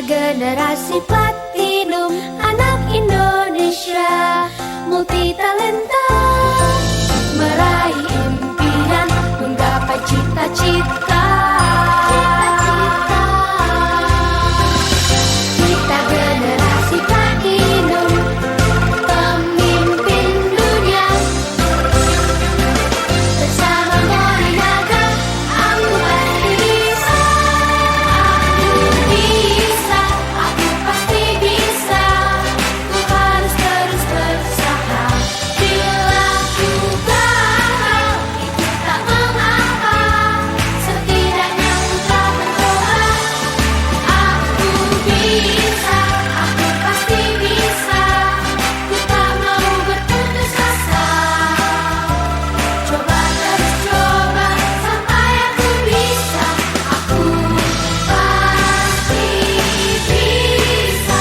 generasi platinum, anak Indonesia multi talenta, meraih impian, menggapai cita-cita. Kita generasi platinum, pemimpin dunia. Bersama Morinaga, aku pasti bisa. Aku bisa, aku pasti bisa. Ku harus terus berusaha. Bila ku gagal, itu tak mengapa. Setidaknya ku telah mencoba. Aku bisa, aku pasti bisa. Ku tak mau berputus asa. Coba terus coba sampai aku bisa. Aku pasti bisa.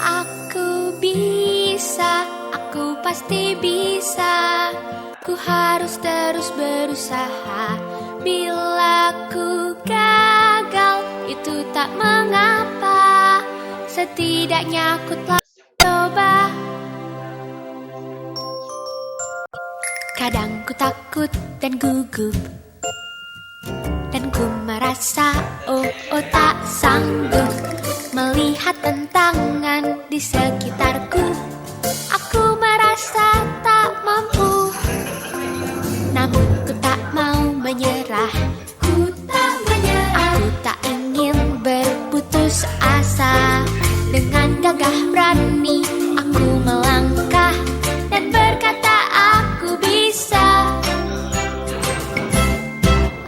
Aku bisa, aku pasti bisa. Ku harus terus berusaha. Bila ku gagal, itu tak mengapa. Setidaknya aku telah coba. Kadang ku takut dan gugup, dan ku merasa oh tak sanggup melihat tantangan di sekitarku. Aku merasa tak mampu, namun ku tak mau menyerah. Ku tak menyerah. Aku tak ingin berputus asa. Dengan gagah berani aku melangkah dan berkata aku bisa.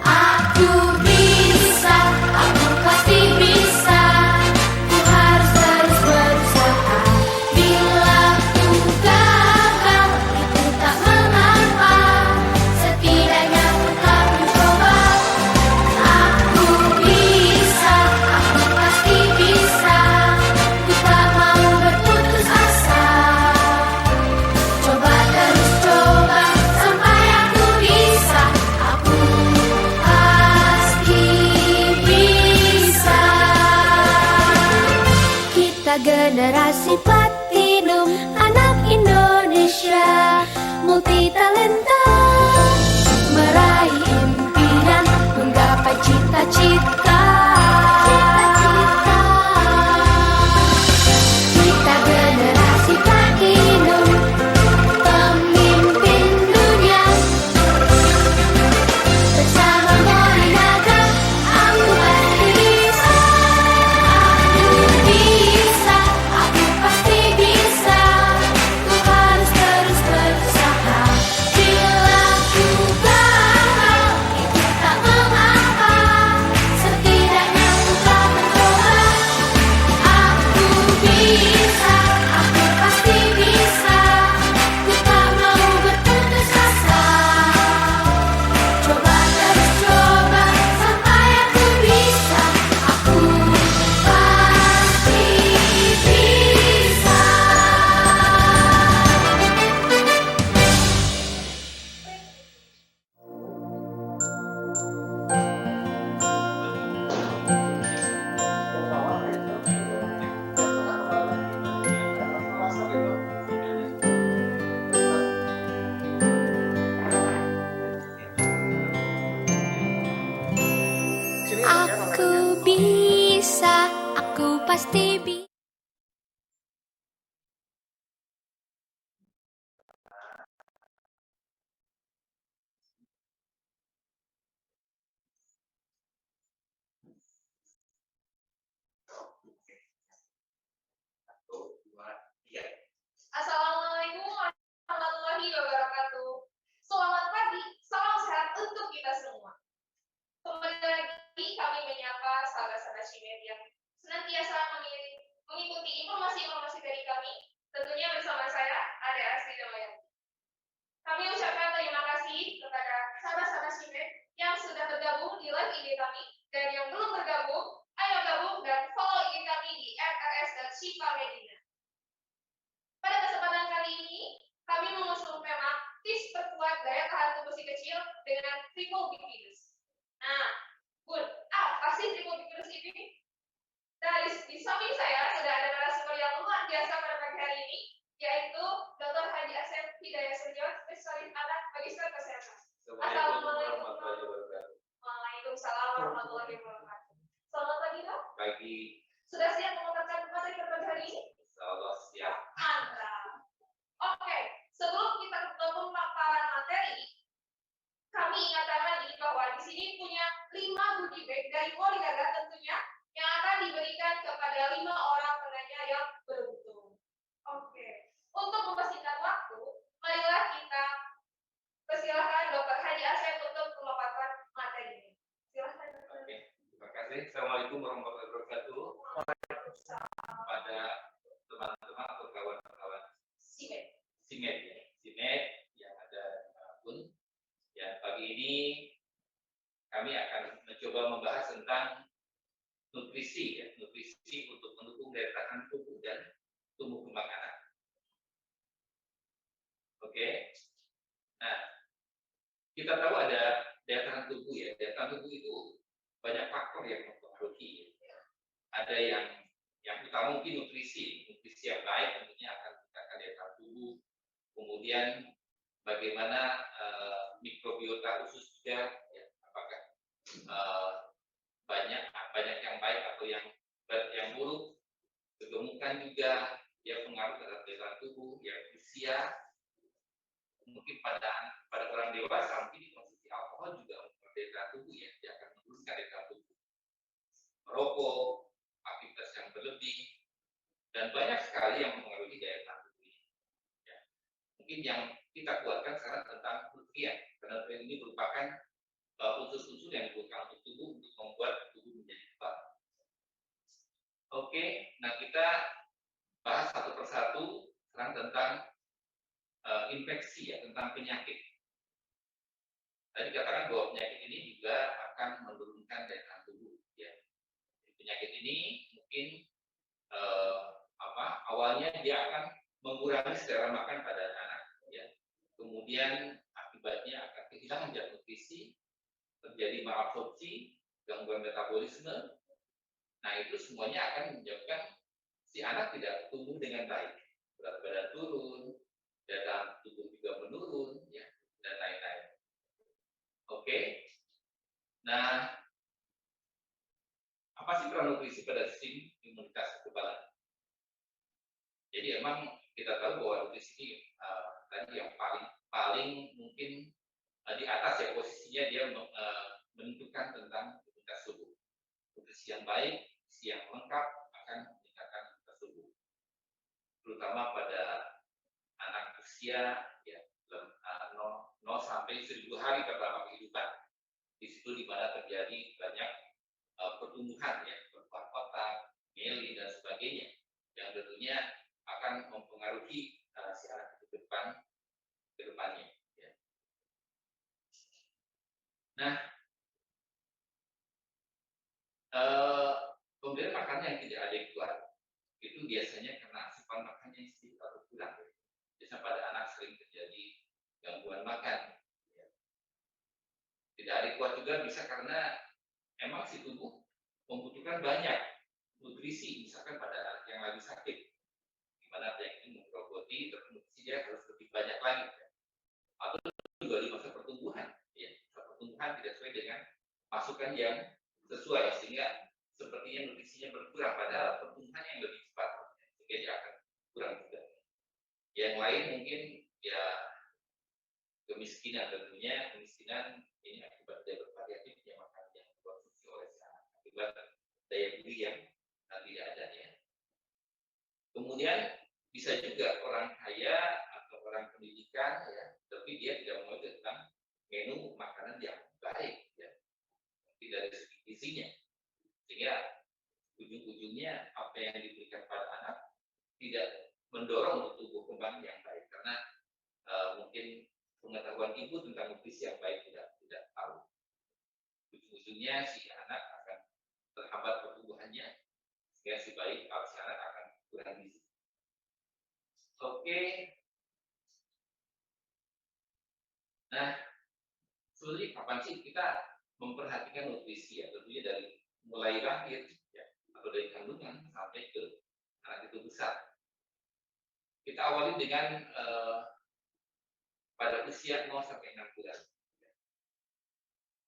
Aku bisa, aku pasti bisa. Ku harus terus berusaha. Bila ku gagal, itu tak mengapa. Setidaknya ku telah mencoba. Aku bisa, aku pasti bisa. Ku tak mau berputus asa. Coba terus coba sampai aku bisa. Aku pasti bisa. Kita generasi platinum, anak Indonesia multi talenta, meraih impian, menggapai cita-cita. Kita generasi platinum, pemimpin dunia. Bersama Morinaga, aku pasti bisa. Aku bisa, aku pasti bisa. Ku harus terus berusaha. Bila ku gagal, itu tak mengapa. Setidaknya ku telah mencoba. Aku bisa, aku pasti bisa. Ku tak mau berputus asa. Coba terus coba sampai aku bisa. Aku pasti bisa. Aku bisa, aku pasti bisa. Assalamualaikum warahmatullahi wabarakatuh. Selamat pagi, salam sehat untuk kita semua. Kembali lagi kami menyapa sahabat-sahabat Shimed yang senantiasa memiliki lainnya. Pada kesempatan kali ini, kami mengusung tema tips perkuat daya tahan tubuh si kecil dengan triple bikidus. Nah, Bun, apa sih triple bikidus ini? Nah, di samping saya sudah ada narasumber yang luar biasa pada pagi hari ini, yaitu Dr. Haji Asep Hidayat Suryo, spesialis anak magister kesehatan. Assalamualaikum Waalaikumsalam warahmatullahi wabarakatuh. Selamat pagi, Dok. Pagi, Sudah siap mengungkapkan materi pada pagi hari ini? insyaallah siap. Mantap. Oke, sebelum kita ke pemaparan materi, kami ingatkan lagi bahwa di sini punya 5 goodie bag dari Poligaga tentunya yang akan diberikan kepada 5 orang penanya yang beruntung. Oke, untuk mempersingkat waktu, marilah kita persilahkan Dr. Haji Asep untuk memaparkan materi ini. Silahkan. Oke, terima kasih. Assalamualaikum warahmatullahi wabarakatuh. Pada teman-teman atau kawan-kawan Simet yang ada pun, ya pagi ini kami akan mencoba membahas tentang nutrisi, ya, nutrisi untuk mendukung daya tahan tubuh dan tumbuh kembang anak. Oke, nah kita tahu ada daya tahan tubuh ya. Daya tahan tubuh itu banyak faktor yang mempengaruhi. Ya. Ada yang utama mungkin nutrisi yang baik tentunya akan meningkatkan daya tahan tubuh. Kemudian bagaimana mikrobiota usus juga, ya, apakah banyak yang baik atau yang buruk. Kegemukan juga ya pengaruh terhadap daya tahan tubuh, ya usia. Mungkin pada orang dewasa mungkin konsumsi alkohol juga mempengaruhi daya tahan tubuh, ya, dia akan menurunkan daya tahan tubuh. Merokok, aktivitas yang berlebih, dan banyak sekali yang mempengaruhi daya tahan tubuh ini. Ya. Mungkin yang kita kuatkan sekarang tentang nutrien, karena nutrien ini merupakan unsur-unsur yang dibutuhkan untuk tubuh untuk membuat tubuh menjadi kuat. Oke, nah kita bahas satu persatu sekarang tentang infeksi, ya, tentang penyakit. Tadi katakan bahwa penyakit ini juga akan menurunkan daya tahan tubuh. Ya. Penyakit ini mungkin awalnya dia akan mengurangi selera makan pada anak. Ya. Kemudian akibatnya akan kehilangan zat nutrisi, terjadi malabsorpsi, gangguan metabolisme. Nah itu semuanya akan menyebabkan si anak tidak tumbuh dengan baik, berat badan turun, daya tahan tubuh juga menurun, ya, dan lain-lain. Oke, nah apa sih peran nutrisi pada sistem imunitas kekebalan? Jadi emang kita tahu bahwa nutrisi ini tadi yang paling mungkin di atas, ya, posisinya dia menentukan tentang imunitas tubuh. Nutrisi yang baik, nutrisi yang lengkap akan meningkatkan imunitas tubuh, terutama pada anak usia, ya, 0 sampai 1000 hari pertama kehidupan. Di situ di mana terjadi banyak pertumbuhan, ya, pertumbuhan otak, meli dan sebagainya, yang tentunya akan mempengaruhi si anak ke depannya. Ya. Nah, pemberian makanan yang tidak adekuat itu biasanya karena asupan makan yang sedikit atau kurang. Biasanya pada anak sering terjadi gangguan makan. Ya. Tidak adekuat juga bisa karena emang si tubuh membutuhkan banyak nutrisi, misalkan pada anak yang lagi sakit, di mana penyakit ini menggerogoti, terus nutrisi dia harus lebih banyak lagi. Ya. Atau juga di masa pertumbuhan, ya, masa pertumbuhan tidak sesuai dengan masukan yang sesuai, sehingga sepertinya nutrisinya berkurang pada pertumbuhan yang lebih cepat, sehingga dia akan kurang juga. Yang lain mungkin ya kemiskinan, tentunya kemiskinan ini akibat daya bervariatifnya makan yang dikonsumsi oleh si anak, akibat daya beli yang tidak ada, ya. Kemudian bisa juga orang kaya atau orang pendidikan, ya, tapi dia tidak mau tentang menu makanan yang baik, ya, dari segi gizinya, sehingga ujung-ujungnya apa yang diberikan pada anak tidak mendorong untuk tumbuh kembang yang baik, karena mungkin pengetahuan ibu tentang nutrisi yang baik tidak tahu. Ujung-ujungnya si anak akan terhambat pertumbuhannya, sehingga si anak akan kurang gizi. Oke. Nah, sebenarnya kapan sih kita memperhatikan nutrisi ya? Tentunya dari mulai lahir ya, atau dari kandungan sampai ke anak itu besar. Kita awali dengan pada usia 0 sampai 6 bulan.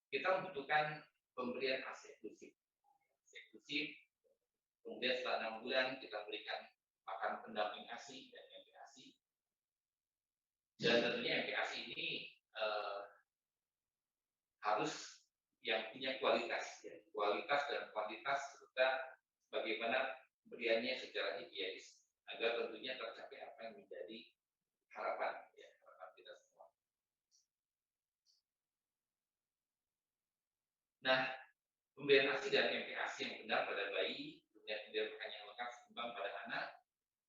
Kita membutuhkan pemberian ASI eksklusif. Kemudian setelah 6 bulan kita berikan makan pendamping ASI dan MPASI. Dan tentunya MPASI ini harus yang punya kualitas, ya. Kualitas dan kuantitas serta bagaimana pemberiannya secara higienis agar tentunya tercapai apa yang menjadi harapan, ya, harapan kita semua. Nah, pemberian ASI dan MPASI yang benar pada bayi, kemudian pemberian makan yang lengkap seimbang pada anak,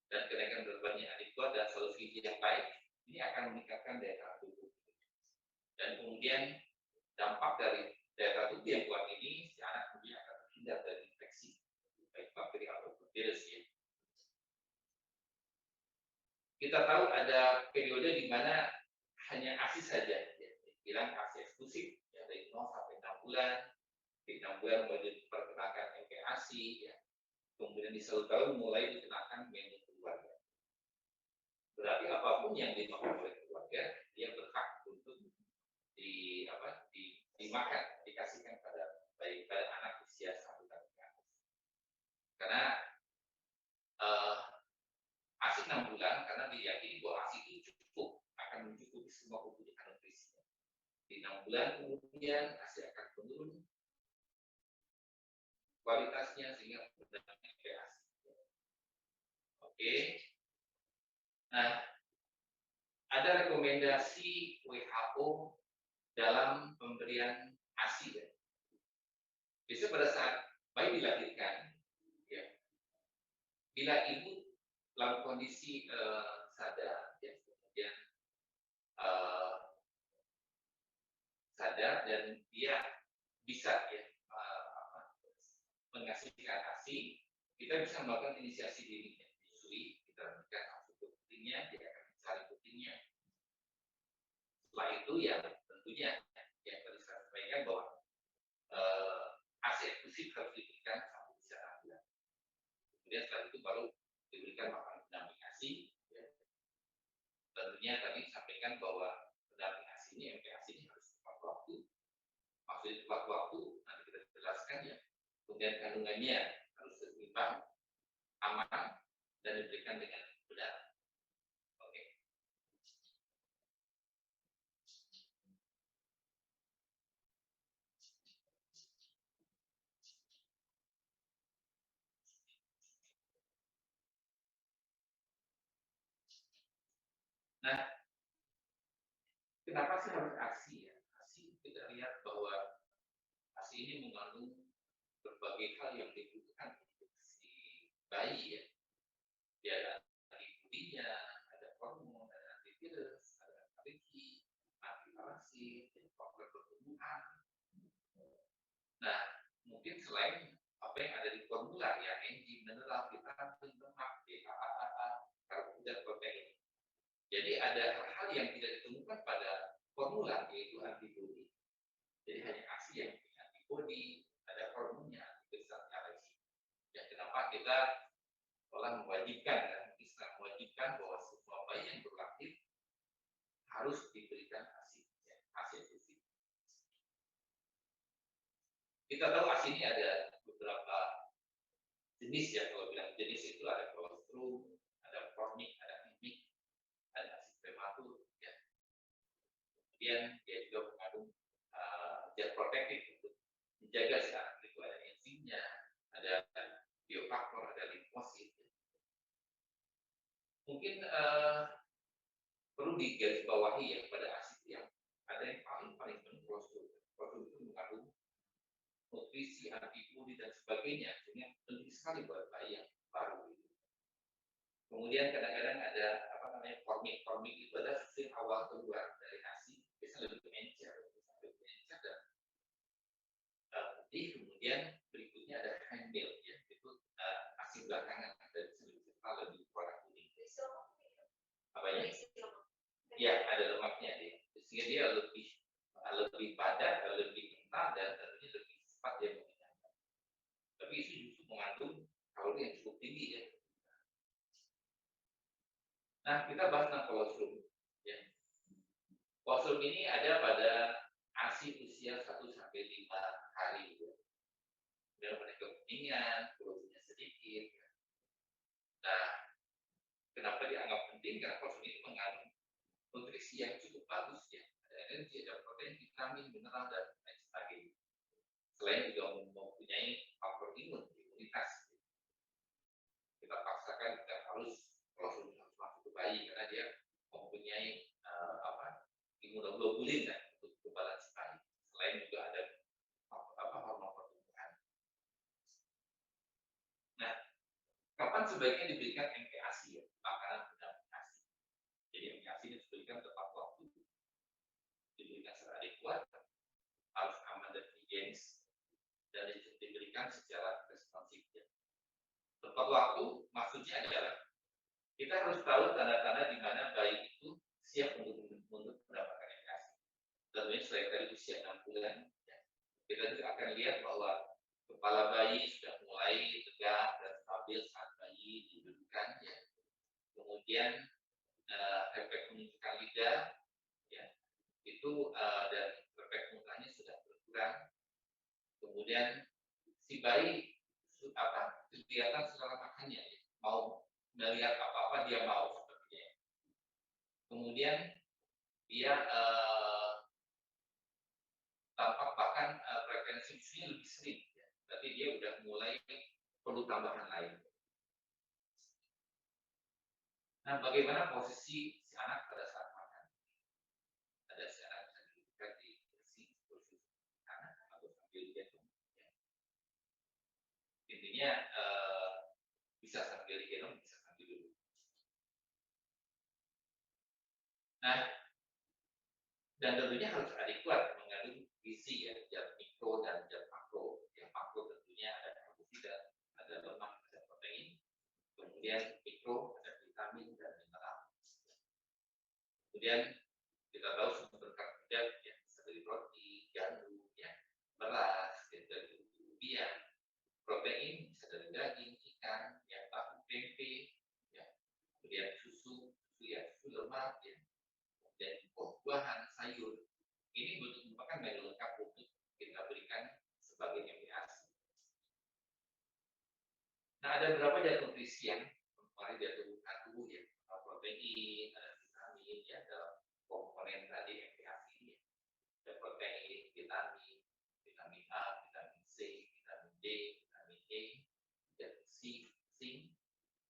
dan kenaikan berat badan yang adekuat dan solusi gizi yang baik, ini akan meningkatkan daya tahan tubuh. Dan kemudian dampak dari daya tahan tubuh yang kuat ini, si anak kemudian akan terhindar dari infeksi, baik bakteri ataupun virus ya. Kita tahu ada periode di mana hanya ASI saja, ya, bilang ASI eksklusif, ya, dari 0 sampai 6 bulan, di 6 bulan mulai diperkenalkan MPASI, ya, kemudian di 1 tahun mulai dikenakan menu keluarga. Berarti apapun yang dimakan oleh keluarga, dia berhak untuk dimakan, dikasihkan pada baik pada anak usia 1 tahun ke atas. Karena ASI 6 bulan, karena diyakini bahwa ASI itu cukup, akan mencukupi semua kebutuhan nutrisi. Di 6 bulan kemudian ASI akan menurun kualitasnya sehingga berdampak ke ASI. Oke. Nah, ada rekomendasi WHO dalam pemberian ASI. Ya. Biasanya pada saat bayi dilahirkan, ya, bila ibu dalam kondisi sadar, ya, kemudian sadar dan dia bisa ya menghasilkan ASI, kita bisa melakukan inisiasi dini, ya, menyusui, kita berikan ASI ke putingnya, dia akan mencari putingnya. Setelah itu ya tentunya yang tadi saya sampaikan bahwa ASI eksklusif harus diberikan sampai usia 6 bulan. Kemudian setelah itu baru diberikan makanan pendamping ASI. Ya. Tentunya tadi sampaikan bahwa pendamping ASI ini, MPASI ini harus tepat waktu. Maksudnya tepat waktu, nanti kita jelaskan ya. Kemudian kandungannya harus seimbang, aman, dan diberikan dengan benar. Oke. Nah, kenapa sih harus ASI ya? ASI kita lihat bahwa ASI ini mengandung berbagai hal yang dibutuhkan untuk si bayi ya. Dia ada antibodinya, ada hormon, ada antivirus, ada anti antiparasit, faktor pertumbuhan. Nah, mungkin selain apa yang ada di formular ya, enzim, mineral, vitamin, lemak, DHA, karbohidrat, protein. Jadi ada hal-hal yang tidak ditemukan pada formular, yaitu antibodi. Jadi hanya ASI yang punya antibodi, ada hormonnya, antivirus, anti-alergi. Ya, kenapa kita telah mewajibkan, dan Islam mewajibkan bahwa semua bayi yang berlahir harus diberikan ASI, ya, ASI eksklusif. Kita tahu ASI ini ada beberapa jenis ya, kalau bilang jenis itu ada kolostrum, ada formik, ada mimik, ada ASI prematur, ya. Kemudian dia juga mengandung zat protektif untuk menjaga si anak itu, ada enzimnya, ada biofaktor, ada limfosit. Mungkin perlu digarisbawahi ya pada ASI yang ada yang paling penting kolostrum. Kolostrum itu mengandung nutrisi, antibodi dan sebagainya, sehingga penting sekali buat bayi yang baru. Kemudian kadang-kadang ada apa namanya formik. Formik itu adalah sel awal keluar dari ASI, biasanya lebih encer dan putih. Kemudian berikutnya ada handmil, ya, itu ASI belakangan dari sel lebih warna kuning. Ya, ada lemaknya dia. Sehingga dia lebih padat, lebih kental dan tentunya lebih cepat dia mengenyangkan. Tapi itu justru mengandung kalori yang cukup tinggi ya. Nah, kita bahas tentang kolostrum. Ya. Kolostrum ini ada pada ASI usia 1 sampai 5 hari. Ya. Dan pada kekuningan, kolostrumnya sedikit. Ya. Nah, kenapa dianggap penting? Karena kolostrum ini mengandung nutrisi yang cukup bagus ya. Ada energi, ada protein, vitamin, mineral, dan lain sebagainya. Selain juga mempunyai faktor imunitas. Kita paksakan kita harus kolostrum harus masuk ke bayi karena dia mempunyai imunoglobulin kan untuk kekebalan si bayi. Selain juga ada hormon pertumbuhan. Nah, kapan sebaiknya diberikan MPASI ya? Makanan pendamping ASI. Jadi MPASI ini diberikan tepat waktu, diberikan secara adekuat, harus aman dan higienis, dan diberikan secara responsif. Tepat waktu maksudnya adalah kita harus tahu tanda-tanda di mana bayi itu siap untuk mendapatkan MPASI. Tentunya selain dari usia 6 bulan, ya, kita juga akan lihat bahwa kepala bayi sudah mulai tegak dan stabil saat bayi didudukkan. Ya. Kemudian efek menunjukkan lidah, ya, itu dan efek mukanya sudah berkurang. Kemudian si bayi kelihatan selera makannya, ya. Mau melihat apa-apa dia mau sepertinya. Kemudian dia tampak bahkan frekuensi susunya lebih sering, ya. Berarti dia udah mulai perlu tambahan lain. Nah, bagaimana posisi si anak pada saat makan? Ada si anak bisa dudukkan di kursi anak atau sambil gendong. Ya. Intinya bisa sambil gendong, bisa sambil duduk. Nah, dan tentunya harus adekuat mengandung gizi ya, zat mikro dan zat makro. Yang makro tentunya ada karbohidrat, ada lemak, ada protein. Kemudian mikro ada vitamin dan mineral. Kemudian kita tahu sumber karbohidrat ya, bisa dari roti, gandum, ya, beras, ya, dari umbi-umbian. Protein bisa dari daging, ikan, ya, tahu, tempe, ya. Kemudian susu lemak, ya. Dan buah-buahan, sayur. Ini merupakan menu lengkap untuk kita berikan sebagai MPASI. Nah, ada beberapa zat nutrisi yang mempengaruhi daya tubuh ya, protein, ada vitamin, ya, ada komponen tadi MPASI ini. Ada protein, vitamin A, vitamin C, vitamin D, vitamin E, dan zinc,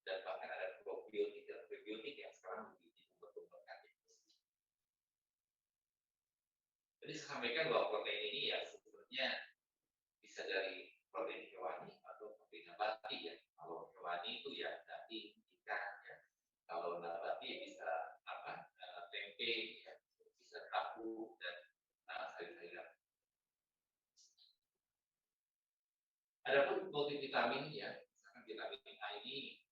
dan bahkan ada probiotik dan prebiotik yang sekarang diperkembangkan. Jadi saya sampaikan bahwa protein ini ya sebenarnya bisa dari protein hewani atau protein nabati ya. Kalau hewani itu ya daging, ikan ya. Kalau nabati bisa tempe ya, bisa tahu dan sayur-sayuran. Adapun multivitamin ya, misalkan vitamin A ini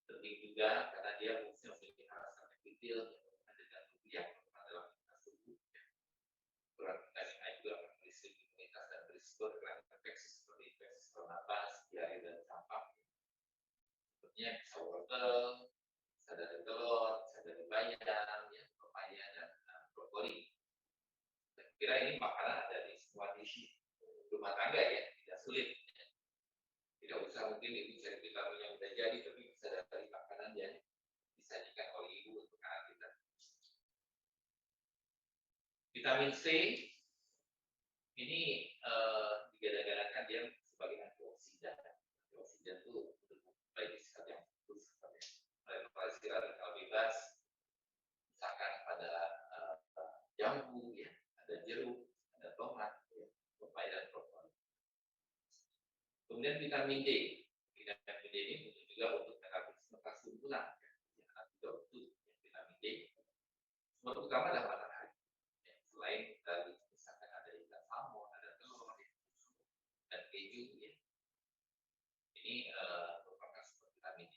penting juga karena dia fungsinya memiliki rasa kecil dengan tubuh yang lemah dalam tubuh. Kurang vitamin A juga akan mengisi imunitas dan berisiko terkena infeksi seperti infeksi saluran nafas, diare dan campak. Sepertinya bisa wortel, bisa dari telur, bisa dari bayam, ya, pepaya dan brokoli. Saya kira ini makanan ada di semua dish rumah tangga ya, tidak sulit. Ya. Tidak usah mungkin ibu cari vitamin yang sudah jadi, tapi bisa dari makanan yang disajikan oleh ibu untuk anak kita. Vitamin C ini digadang-gadangkan dia sebagai antioksidan. Antioksidan itu untuk baik zat yang bagus, regenerasi radikal bebas. Misalkan pada jambu, ya, ada jeruk, ada tomat, ya, pepaya dan brokoli. Kemudian vitamin D. Vitamin D ini butuh juga untuk metabolisme kalsium tulang. Ya, juga butuh vitamin D. Sumber utama adalah matahari. Ya, selain dari misalkan ada ikan salmon, ada telur, dan keju, ya. Ini merupakan sumber vitamin D.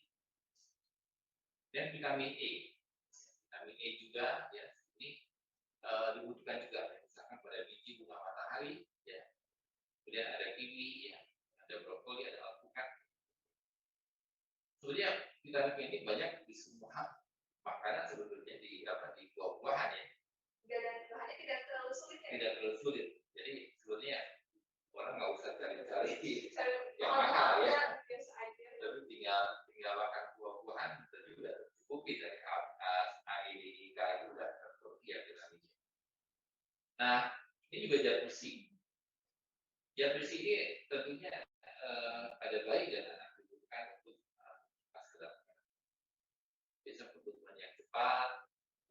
Dan vitamin E. vitamin E juga ya. Ini dibutuhkan juga ya. Misalkan pada biji bunga matahari ya. Kemudian ada kiwi ya, ada brokoli, ada alpukat. Sebenarnya vitamin E ini banyak di semua makanan sebetulnya di buah-buahan ya. Dan bahannya tidak terlalu sulit ya. Tidak terlalu sulit. Jadi sebenarnya orang nggak usah cari-cari yang Mahal mahal ya. biasa aja. Tapi tinggal makan buah-buahan dan juga cukupi dari A, E, D, K itu sudah tercukupi ya vitaminnya. Nah, ini juga zat besi. Zat besi ini tentunya pada bayi dan anak dibutuhkan untuk pas kedatangan. Biasanya pertumbuhan yang cepat,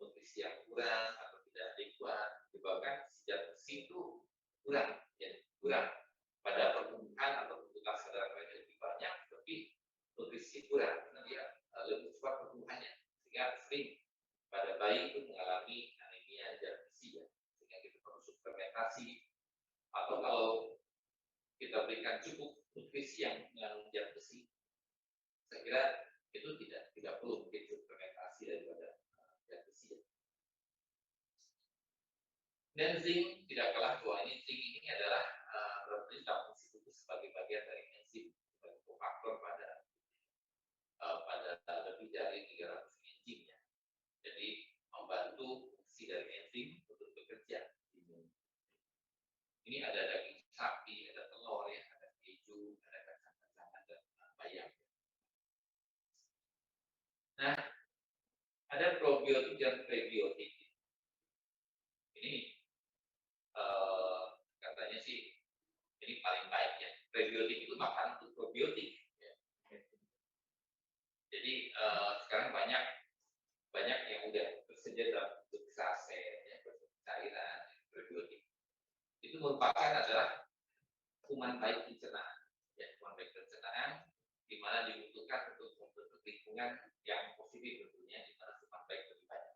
nutrisi yang kurang atau tidak adekuat, menyebabkan zat besi itu kurang, ya, kurang pada pertumbuhan atau pertumbuhan sadar mereka lebih banyak, tapi nutrisi kurang, karena dia lebih cepat pertumbuhannya, sehingga sering pada bayi itu mengalami anemia zat besi ya, sehingga kita perlu suplementasi atau kalau kita berikan cukup nutrisi yang mengandung zat besi, saya kira itu tidak perlu mungkin suplementasi daripada zat besi. Dan zinc tidak kalah bahwa zinc ini adalah berarti dalam fungsi tubuh sebagai bagian dari enzim, sebagai kofaktor pada lebih dari 300 enzim ya. Jadi membantu fungsi dari enzim untuk bekerja. Ini ada daging sapi, ada telur ya, ada keju, ada kacang-kacangan dan bayam. Nah, ada probiotik dan prebiotik. Ini katanya sih ini paling baik ya. Prebiotik itu makanan untuk probiotik. Ya. Jadi sekarang banyak yang udah tersedia dalam bentuk saset, ya, cairan prebiotik. Itu merupakan adalah kuman baik pencernaan, ya, kuman baik pencernaan, di mana dibutuhkan untuk membentuk lingkungan yang positif tentunya, di mana kuman baik lebih banyak.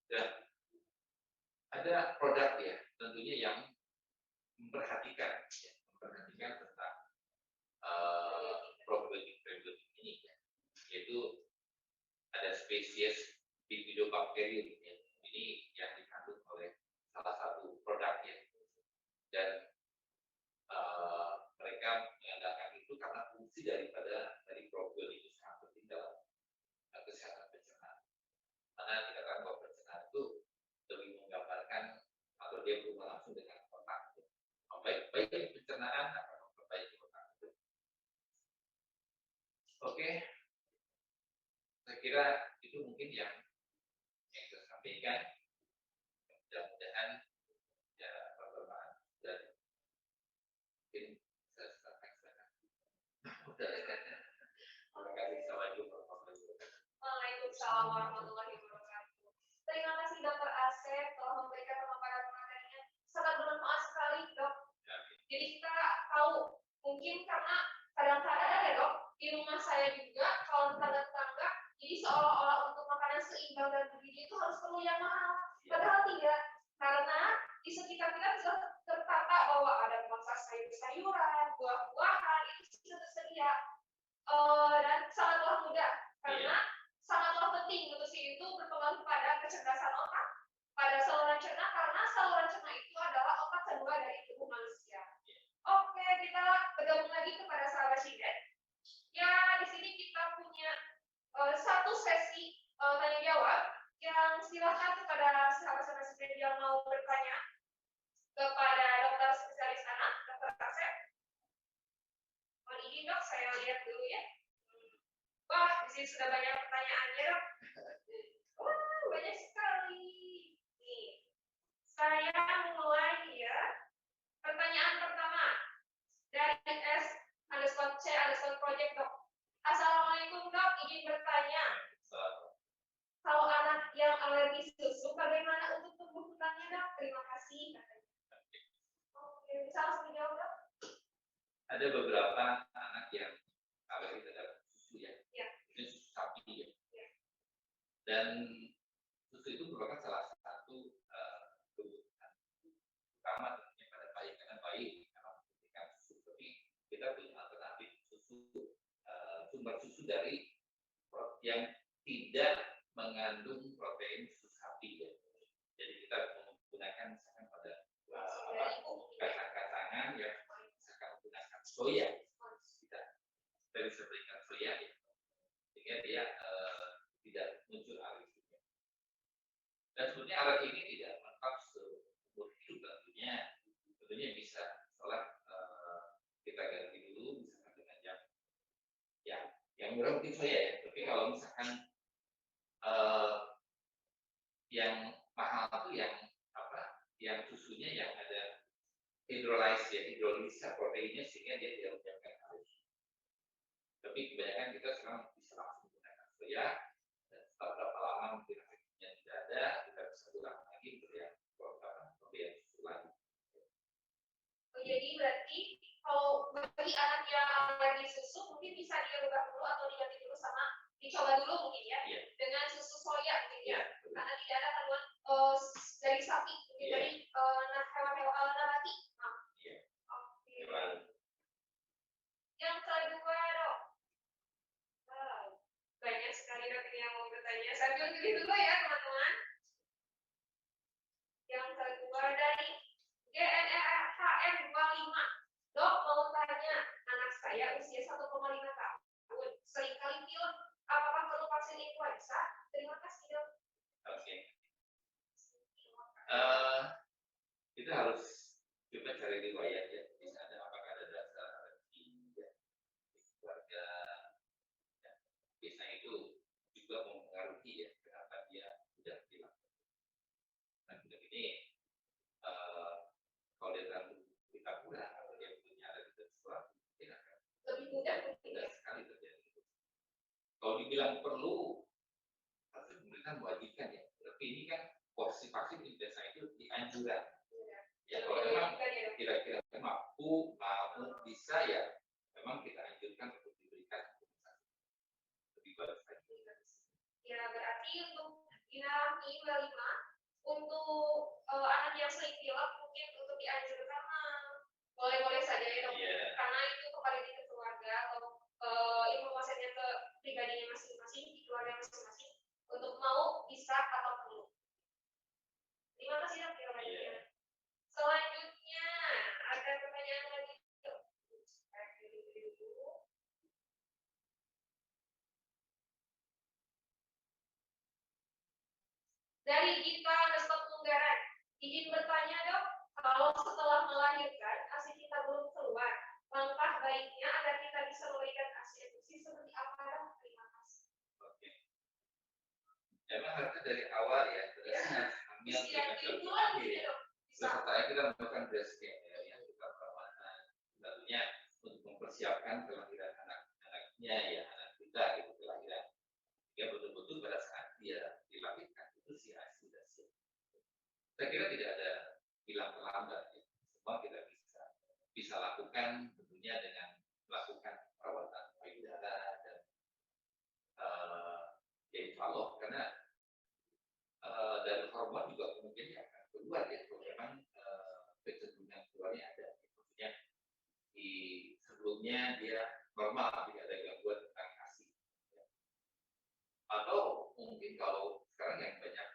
Dan ada produk ya, tentunya yang memperhatikan tentang probiotik ini ya, yaitu ada spesies Bifidobacterium ya. Ini yang dikandung oleh salah satu produk ya, dan mereka mengandalkan itu karena fungsi dari probiotik itu sangat penting dalam kesehatan pencernaan. Karena dikatakan bahwa pencernaan itu lebih menggambarkan atau dia berhubungan langsung dengan otak. Baik pencernaan akan memperbaiki otak itu. Oke, saya kira itu mungkin yang saya sampaikan. Mudah-mudahan ya bermanfaat dan mungkin saya sampaikan. Terima kasih. Assalamualaikum warahmatullahi wabarakatuh. Waalaikumsalam warahmatullahi wabarakatuh. Terima kasih Dr. Asep telah memberikan pemaparan materinya sangat bermanfaat sekali dok. Jadi kita tahu mungkin karena kadang-kadang ya dok di rumah saya juga kalau tetangga-tetangga jadi seolah-olah untuk makanan seimbang dan bergizi itu harus perlu yang mahal. Padahal tidak, karena di sekitar kita sudah tertata bahwa ada mangsa sayur-sayuran, buah-buahan itu sudah tersedia dan sangatlah mudah karena sangatlah penting nutrisi itu berpengaruh pada kecerdasan otak pada saluran cerna karena saluran cerna itu adalah otak kedua dari tubuh manusia. Oke, kita bergabung lagi kepada sahabat Sidet. Ya, di sini kita punya satu sesi tanya jawab yang silakan kepada sahabat-sahabat Sidet yang mau bertanya kepada dokter spesialis anak, Dr. Asep. Mohon izin dok, saya lihat dulu ya. Wah, di sini sudah banyak pertanyaannya dok. Wah, banyak sekali. Nih, saya mulai ya. Pertanyaan pertama dari S_C_project dok. Assalamualaikum dok, izin bertanya. Kalau anak yang alergi susu, bagaimana untuk tumbuh kembangnya dok? Terima kasih. Oke, bisa langsung dijawab dok? Ada beberapa anak yang alergi terhadap susu ya. Ini susu sapi ya. Dan susu itu merupakan salah satu kebutuhan utama tentunya pada bayi karena bayi memang membutuhkan susu. Tapi kita punya alternatif susu sumber susu dari yang tidak mengandung protein susu sapi ya. Jadi kita menggunakan misalkan pada kacang-kacangan ya, misalkan menggunakan soya, kita bisa berikan soya ya, sehingga dia tidak muncul alerginya. Dan sebenarnya alergi ini tidak menetap seumur hidup tentunya bisa setelah kita ganti dulu misalkan dengan yang murah mungkin soya ya, tapi kalau misalkan yang mahal itu yang susunya yang ada hidrolisa proteinnya sehingga dia tidak menyebabkan alergi. Tapi kebanyakan kita sekarang bisa langsung menggunakan soya dan setelah berapa lama mungkin alerginya tidak ada, kita bisa ulang lagi pemberian susu lagi. Jadi berarti kalau bagi anak yang alergi susu mungkin bisa dirubah dulu atau diganti dulu sama dicoba dulu mungkin ya, dengan susu soya mungkin ya, karena tidak ada kandungan dari sapi, mungkin dari hewan-hewan nabati. Yang kedua dok, banyak sekali dok yang mau bertanya, sambil pilih dulu ya teman-teman. Yang kedua dari GNRHM 25, dok mau tanya, anak saya usia 1,5 tahun, seringkali pilek, apakah perlu vaksin influenza? Terima kasih dok. Oke. Kita harus coba cari riwayat ya, di sana apakah ada dasar alergi ya, di keluarga. Ya. Biasanya itu juga mempengaruhi ya kenapa dia sudah hilang. Nah, ini kalau dia terlalu kita kurang atau dia punya alergi sesuatu, tidak akan lebih mudah sekali terjadi. Kalau dibilang perlu, harus pemerintah mewajibkan ya. Tapi ini kan porsi vaksin influenza itu dianjuran. Ya kalau memang kira-kira mampu bisa ya, memang kita anjurkan untuk diberikan imunisasi. Lebih bagus lagi. Ya berarti untuk dinami 5 untuk anak yang sering pilek mungkin untuk dianjurkan boleh-boleh saja ya dok, karena itu kembali ke keluarga atau informasinya ke pribadinya masing-masing, di keluarga masing-masing untuk mau bisa atau perlu. Terima kasih dok jawabannya. Selanjutnya ada pertanyaan lagi dok. Dari Gita Nestop-Tunggaran, izin bertanya dok, kalau setelah melahirkan ASI kita belum keluar, langkah baiknya agar kita bisa memberikan ASI infusi seperti apa dok? Terima kasih. Oke. Memang harusnya dari awal ya, hamil serta kita melakukan breast care yang kita perawatan, tentunya untuk mempersiapkan kelahiran anak-anaknya ya, anak kita gitu kelahiran. Ya betul-betul pada saat dia dilahirkan itu si ASI sudah siap. Saya kira tidak ada bilang terlambat ya. Semua kita bisa lakukan tentunya dengan melakukan perawatan payudara dan insya karena dari hormon juga kemungkinan akan keluar ya kalau memang kecenderungan keluarnya ada. Maksudnya di sebelumnya dia normal, tidak ada gangguan tentang ASI. Atau mungkin kalau sekarang yang banyak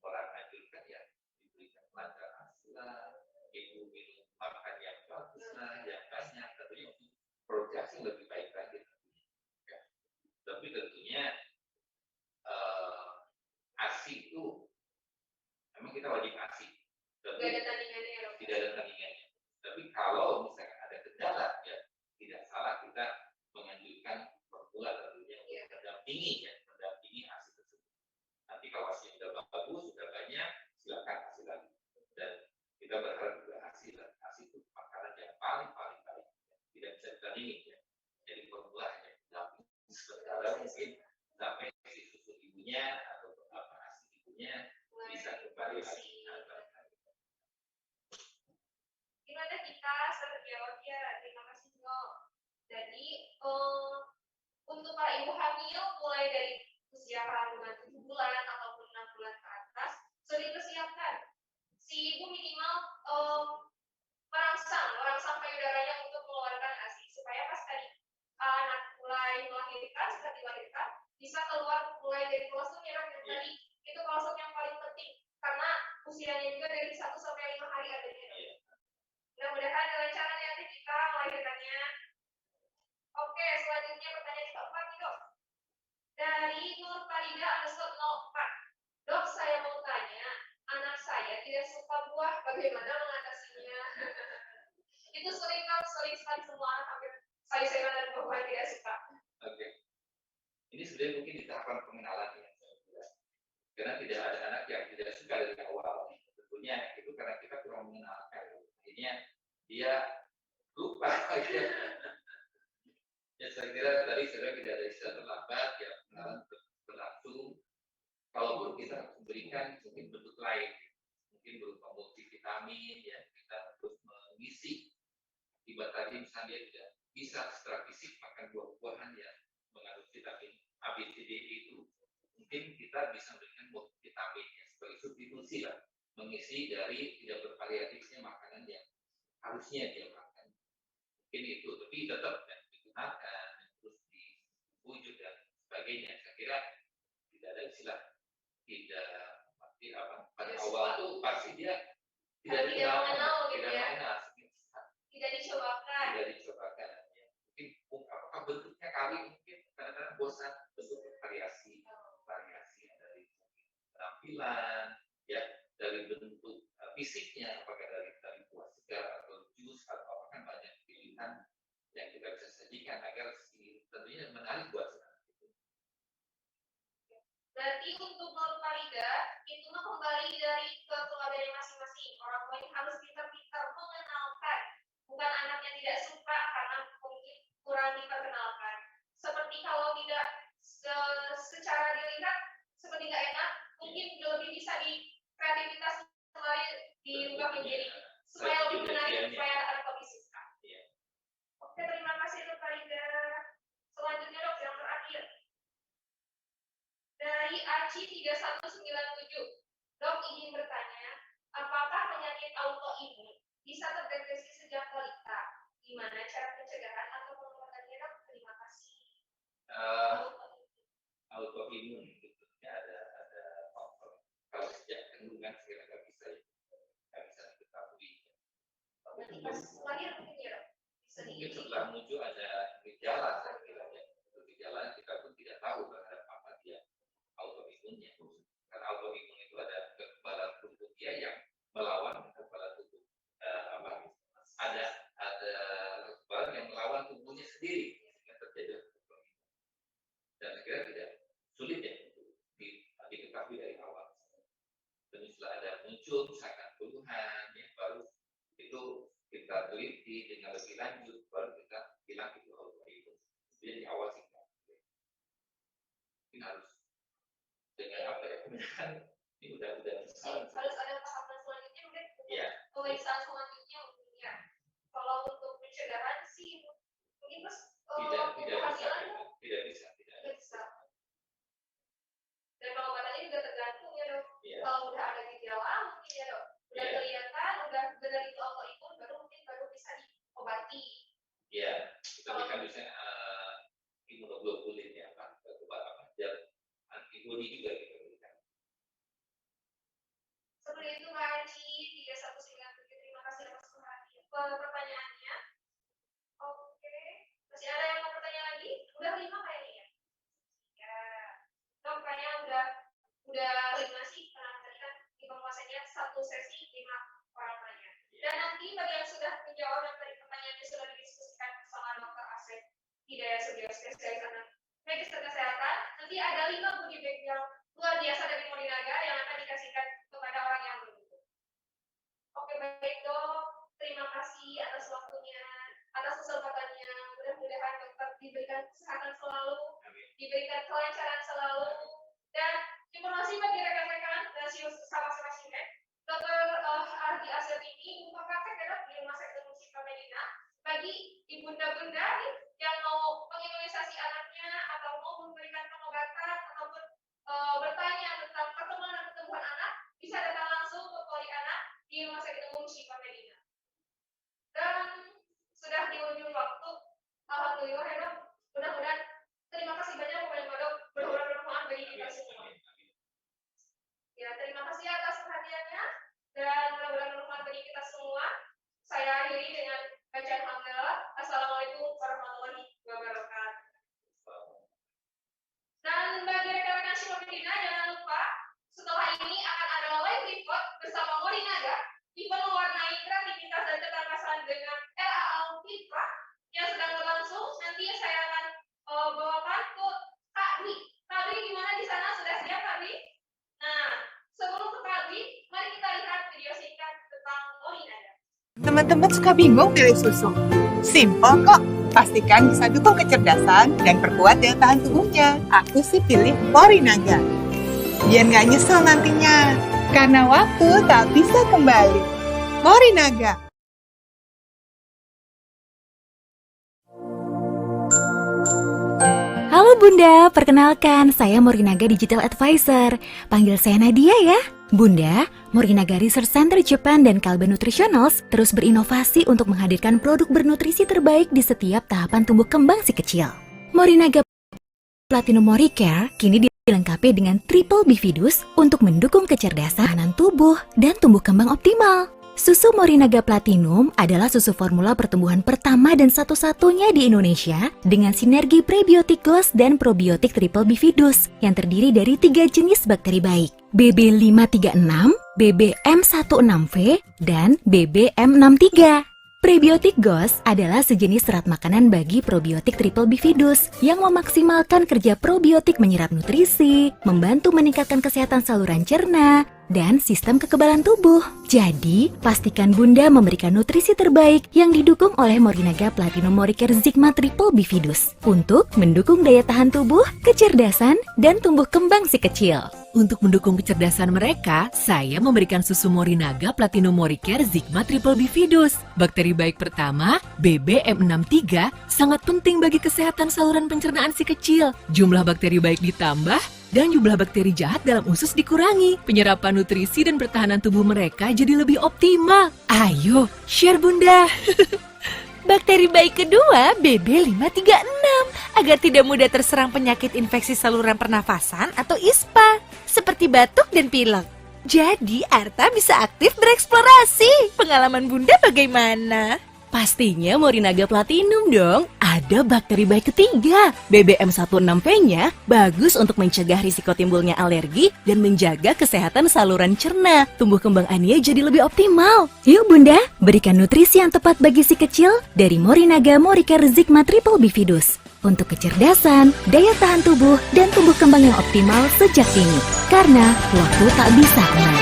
orang anjurkan ya diberikan pelancar ASI lah, ibu minum makan yang bagus lah, yang banyak, tentunya untuk produksi lebih baik lagi tentunya. Ya. Tapi tentunya ASI itu memang kita wajib ASI. Tidak ada tandingannya ya. Tidak ada tandingannya. Tapi kalau misalkan ada kendala ya tidak salah kita menganjurkan formula tentunya untuk mendampingi ASI tersebut. Nanti kalau ASI sudah bagus, sudah banyak, silakan ASI lagi. Dan kita berharap juga ASI itu makanan yang paling tidak bisa ditandingi ya. Jadi formula hanya mendampingi sementara mungkin sampai si susu ibunya atau ASI ibunya bisa kembali lagi. Gimana kita terjawab ya? Terima kasih dok. Jadi untuk para ibu hamil mulai dari usia kandungan 7 bulan ataupun 6 bulan ke atas sudah dipersiapkan. Si ibu minimal merangsang payudaranya untuk mengeluarkan ASI supaya pas tadi anak mulai melahirkan, sudah dilahirkan bisa keluar mulai dari kolostrum ya dok, yang tadi itu kolostrum yang paling penting karena usianya juga dari 1 sampai 5 hari adanya dok. Mudah-mudahan dengan cara nanti kita melahirkannya. Oke, selanjutnya pertanyaan keempat nih dok. Dari Nur Farida _04. Dok, saya mau tanya, anak saya tidak suka buah, bagaimana mengatasinya? Itu sering dok, sering sekali semua anak hampir sayur-sayuran dan buah-buahan tidak suka. Oke. Ini sebenarnya mungkin di tahapan pengenalan ya. Karena tidak ada anak yang tidak suka dari awal. Tentunya itu karena kita kurang mengenalkan. Akhirnya dia lupa. Ya saya kira tadi saudara tidak ada istilah terlambat, ya pengenalan berlangsung. Kalaupun kita harus memberikan mungkin bentuk lain, mungkin berupa multivitamin, ya kita terus mengisi. Akibat tadi misalnya dia tidak bisa secara fisik makan buah-buahan yang mengandung vitamin A, B, C, D, E itu, mungkin kita bisa memberikan multivitamin ya, sebagai substitusi lah, mengisi dari tidak bervariatifnya makanan yang harusnya dia makan. Mungkin itu, tapi tetap ya, digunakan, terus diwujud dan sebagainya. Saya kira tidak ada istilah tidak pasti apa pada awal itu pasti dia tidak mengenal gitu tidak ya. mengenal, Tidak dicobakan. tidak dicobakan. Ya. Mungkin apakah bentuknya kali mungkin kadang-kadang bosan bentuk variasi dari penampilan, ya dari bentuk fisiknya, apakah dari buah segar atau jus atau apakah banyak pilihan yang kita bisa sajikan agar tentunya menarik buat anak. Berarti untuk Nur Farida itu mah kembali dari ke keluarganya masing-masing. Orang tua ini harus pintar-pintar mengenalkan, bukan anak yang tidak suka karena mungkin kurang diperkenalkan. Seperti kalau tidak secara dilihat seperti tidak enak, mungkin lebih bisa di kreativitas kembali dirubah menjadi supaya lebih menarik, supaya anak lebih suka. Oke, terima kasih Nur Farida. Selanjutnya dok, yang terakhir. Dari Aci 3197, dok ingin bertanya, apakah penyakit autoimun bisa terdeteksi sejak balita? Gimana cara pencegahan atau pengobatannya dok? Terima kasih. Autoimun itu ada faktor. Kalau sejak kandungan segera nggak bisa diketahui. Nanti pas lahir mungkin ya dok? Mungkin setelah muncul ada gejala, saya kira ya. Gejala kita pun tidak tahu terhadap apa dia autoimunnya. Karena autoimun itu ada kekebalan tubuh dia yang melawan kekebalan tubuh ada kekebalan yang melawan tubuhnya sendiri sehingga terjadi autoimun. Dan saya kira tidak sulit ya untuk diketahui dari awal. Dan setelah ada muncul misalkan keluhan, ya, baru itu kita teliti dengan lebih lanjut, baru kita bilang itu autoimun. Jadi di awal sih mungkin harus dengan apa ya, kemudian ini udah harus ada tahapan selanjutnya mungkin ya. Pemeriksaan selanjutnya mungkin ya. Kalau untuk pencegahan sih mungkin pas tidak bisa. Dan pengobatannya juga tergantung ya dok. Kalau udah ada gejala mungkin ya dok, udah kelihatan, udah benar itu autoimun, baru bisa diobati. Iya, kita berikan misalnya imunoglobulin ya, dan antibodi juga kita berikan. Seperti itu Mbak Aji 3197. Terima kasih atas pertanyaannya. Oke, masih ada yang mau bertanya lagi? Udah 5 kayaknya ya. Ya, dok kayaknya udah 5 sih, karena tadi kan informasinya satu sesi 5 orang tanya. Dan nanti bagi yang sudah menjawab dan tadi pertanyaannya sudah didiskusikan bersama Dr. Asep Hidayat Sugio, spesialis anak medis dan kesehatan, nanti ada 5 goodie bag yang luar biasa dari Molinaga yang akan dikasihkan kepada orang yang beruntung. Oke, baik dok, terima kasih atas waktunya, atas kesempatannya. Mudah-mudahan dokter diberikan kesehatan selalu, diberikan kelancaran selalu, dan informasi bagi rekan-rekan dan sahabat pasien. Dr. Ardi Asep ini buka praktek ya dok di Rumah Sakit Umum Cipta Medina bagi ibunda-bunda yang mau mengimunisasi anaknya atau mau memberikan pengobatan ataupun bertanya tentang perkembangan dan pertumbuhan anak, bisa datang langsung ke Poli Anak di Rumah Sakit Umum Cipta Medina. Dan sudah di ujung waktu, alhamdulillah ya dok, mudah-mudahan terima kasih banyak kepada Mbak dok. kasih atas perhatiannya dan mudah-mudahan bermanfaat bagi kita semua. Saya akhiri dengan bacaan hamdalah. Assalamualaikum warahmatullahi wabarakatuh. Dan bagi rekan-rekan Simopedina, jangan lupa setelah ini akan ada live report bersama Morinaga, event mewarnai kreativitas dan kecerdasan dengan RAL Fitra yang sedang berlangsung. Nanti saya akan bawakan ke Kak Dwi. Kak Dwi gimana di sana? Sudah siap Kak Dwi? Nah, sebelum ke Kak Dwi, mari kita lihat video singkat tentang Morinaga. Teman-teman suka bingung pilih susu? Simpel kok. Pastikan bisa dukung kecerdasan dan perkuat daya tahan tubuhnya. Aku sih pilih Morinaga. Biar nggak nyesel nantinya. Karena waktu tak bisa kembali. Morinaga. Halo Bunda, perkenalkan saya Morinaga Digital Advisor. Panggil saya Nadia ya. Bunda, Morinaga Research Center Japan dan Kalbe Nutritionals terus berinovasi untuk menghadirkan produk bernutrisi terbaik di setiap tahapan tumbuh kembang si kecil. Morinaga Platinum Moricare kini dilengkapi dengan Triple Bifidus untuk mendukung kecerdasan tubuh dan tumbuh kembang optimal. Susu Morinaga Platinum adalah susu formula pertumbuhan pertama dan satu-satunya di Indonesia dengan sinergi prebiotik GOS dan probiotik Triple Bifidus yang terdiri dari 3 jenis bakteri baik, BB536, BBM16V, dan BBM63. Prebiotik GOS adalah sejenis serat makanan bagi probiotik Triple Bifidus yang memaksimalkan kerja probiotik menyerap nutrisi, membantu meningkatkan kesehatan saluran cerna, dan sistem kekebalan tubuh. Jadi, pastikan Bunda memberikan nutrisi terbaik yang didukung oleh Morinaga Platinum Moricare Sigma Triple Bifidus untuk mendukung daya tahan tubuh, kecerdasan, dan tumbuh kembang si kecil. Untuk mendukung kecerdasan mereka, saya memberikan susu Morinaga Platinum Moricare Sigma Triple Bifidus. Bakteri baik pertama, BBM63, sangat penting bagi kesehatan saluran pencernaan si kecil. Jumlah bakteri baik ditambah, dan jumlah bakteri jahat dalam usus dikurangi. Penyerapan nutrisi dan pertahanan tubuh mereka jadi lebih optimal. Ayo, share Bunda! Bakteri baik kedua, BB536, agar tidak mudah terserang penyakit infeksi saluran pernafasan atau ISPA, seperti batuk dan pilek. Jadi, Arta bisa aktif bereksplorasi. Pengalaman Bunda bagaimana? Pastinya Morinaga Platinum dong. Ada bakteri baik ketiga. BBM16V-nya bagus untuk mencegah risiko timbulnya alergi dan menjaga kesehatan saluran cerna. Tumbuh kembang Ania jadi lebih optimal. Yuk Bunda, berikan nutrisi yang tepat bagi si kecil dari Morinaga Moricare Sigma Triple Bifidus untuk kecerdasan, daya tahan tubuh, dan tumbuh kembang yang optimal sejak dini. Karena waktu tak bisa kembali.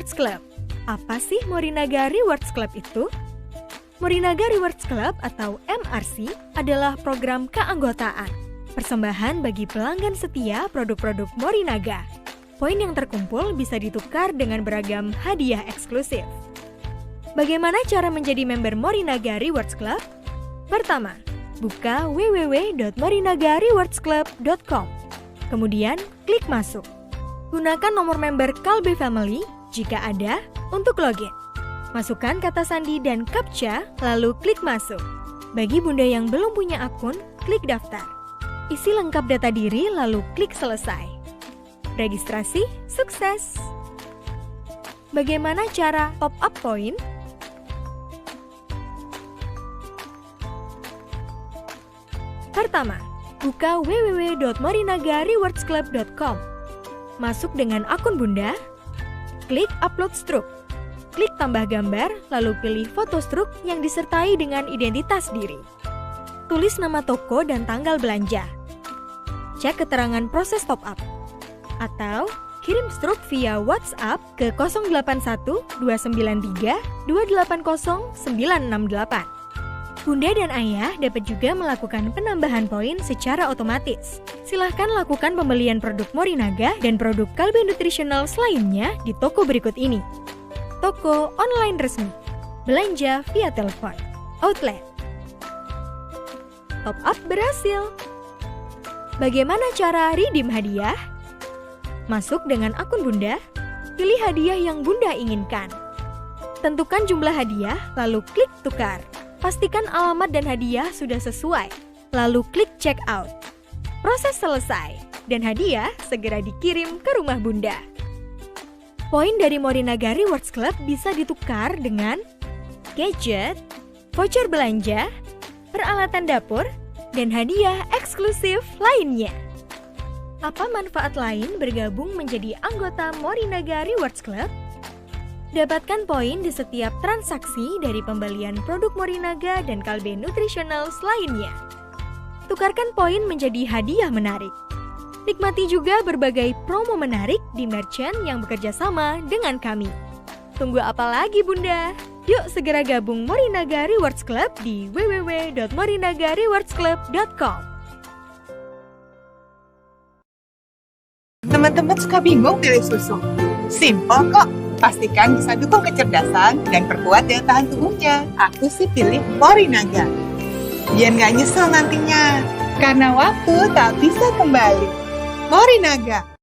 Rewards Club. Apa sih Morinaga Rewards Club itu? Morinaga Rewards Club atau MRC adalah program keanggotaan, persembahan bagi pelanggan setia produk-produk Morinaga. Poin yang terkumpul bisa ditukar dengan beragam hadiah eksklusif. Bagaimana cara menjadi member Morinaga Rewards Club? Pertama, buka www.morinagarewardsclub.com. Kemudian, klik masuk. Gunakan nomor member Kalbe Family jika ada untuk login. Masukkan kata sandi dan CAPTCHA, lalu klik masuk. Bagi bunda yang belum punya akun, klik daftar. Isi lengkap data diri, lalu klik selesai. Registrasi sukses! Bagaimana cara top up poin? Pertama, buka www.morinagarewardsclub.com. Masuk dengan akun bunda, klik upload struk. Klik tambah gambar, lalu pilih foto struk yang disertai dengan identitas diri. Tulis nama toko dan tanggal belanja. Cek keterangan proses top up. Atau kirim struk via WhatsApp ke 081 293 280 968. Bunda dan ayah dapat juga melakukan penambahan poin secara otomatis. Silahkan lakukan pembelian produk Morinaga dan produk Kalbe Nutritionals lainnya di toko berikut ini. Toko online resmi, belanja via telepon, outlet. Top up berhasil. Bagaimana cara redeem hadiah? Masuk dengan akun bunda, pilih hadiah yang bunda inginkan. Tentukan jumlah hadiah, lalu klik tukar. Pastikan alamat dan hadiah sudah sesuai, lalu klik check out. Proses selesai, dan hadiah segera dikirim ke rumah bunda. Poin dari Morinaga Rewards Club bisa ditukar dengan gadget, voucher belanja, peralatan dapur, dan hadiah eksklusif lainnya. Apa manfaat lain bergabung menjadi anggota Morinaga Rewards Club? Dapatkan poin di setiap transaksi dari pembelian produk Morinaga dan Kalbe Nutritionals lainnya. Tukarkan poin menjadi hadiah menarik. Nikmati juga berbagai promo menarik di merchant yang bekerja sama dengan kami. Tunggu apa lagi bunda? Yuk segera gabung Morinaga Rewards Club di www.morinagarewardsclub.com. Teman-teman suka bingung pilih susu? Simpel kok. Pastikan bisa dukung kecerdasan dan perkuat daya tahan tubuhnya. Aku sih pilih Morinaga. Biar nggak nyesel nantinya. Karena waktu tak bisa kembali. Morinaga.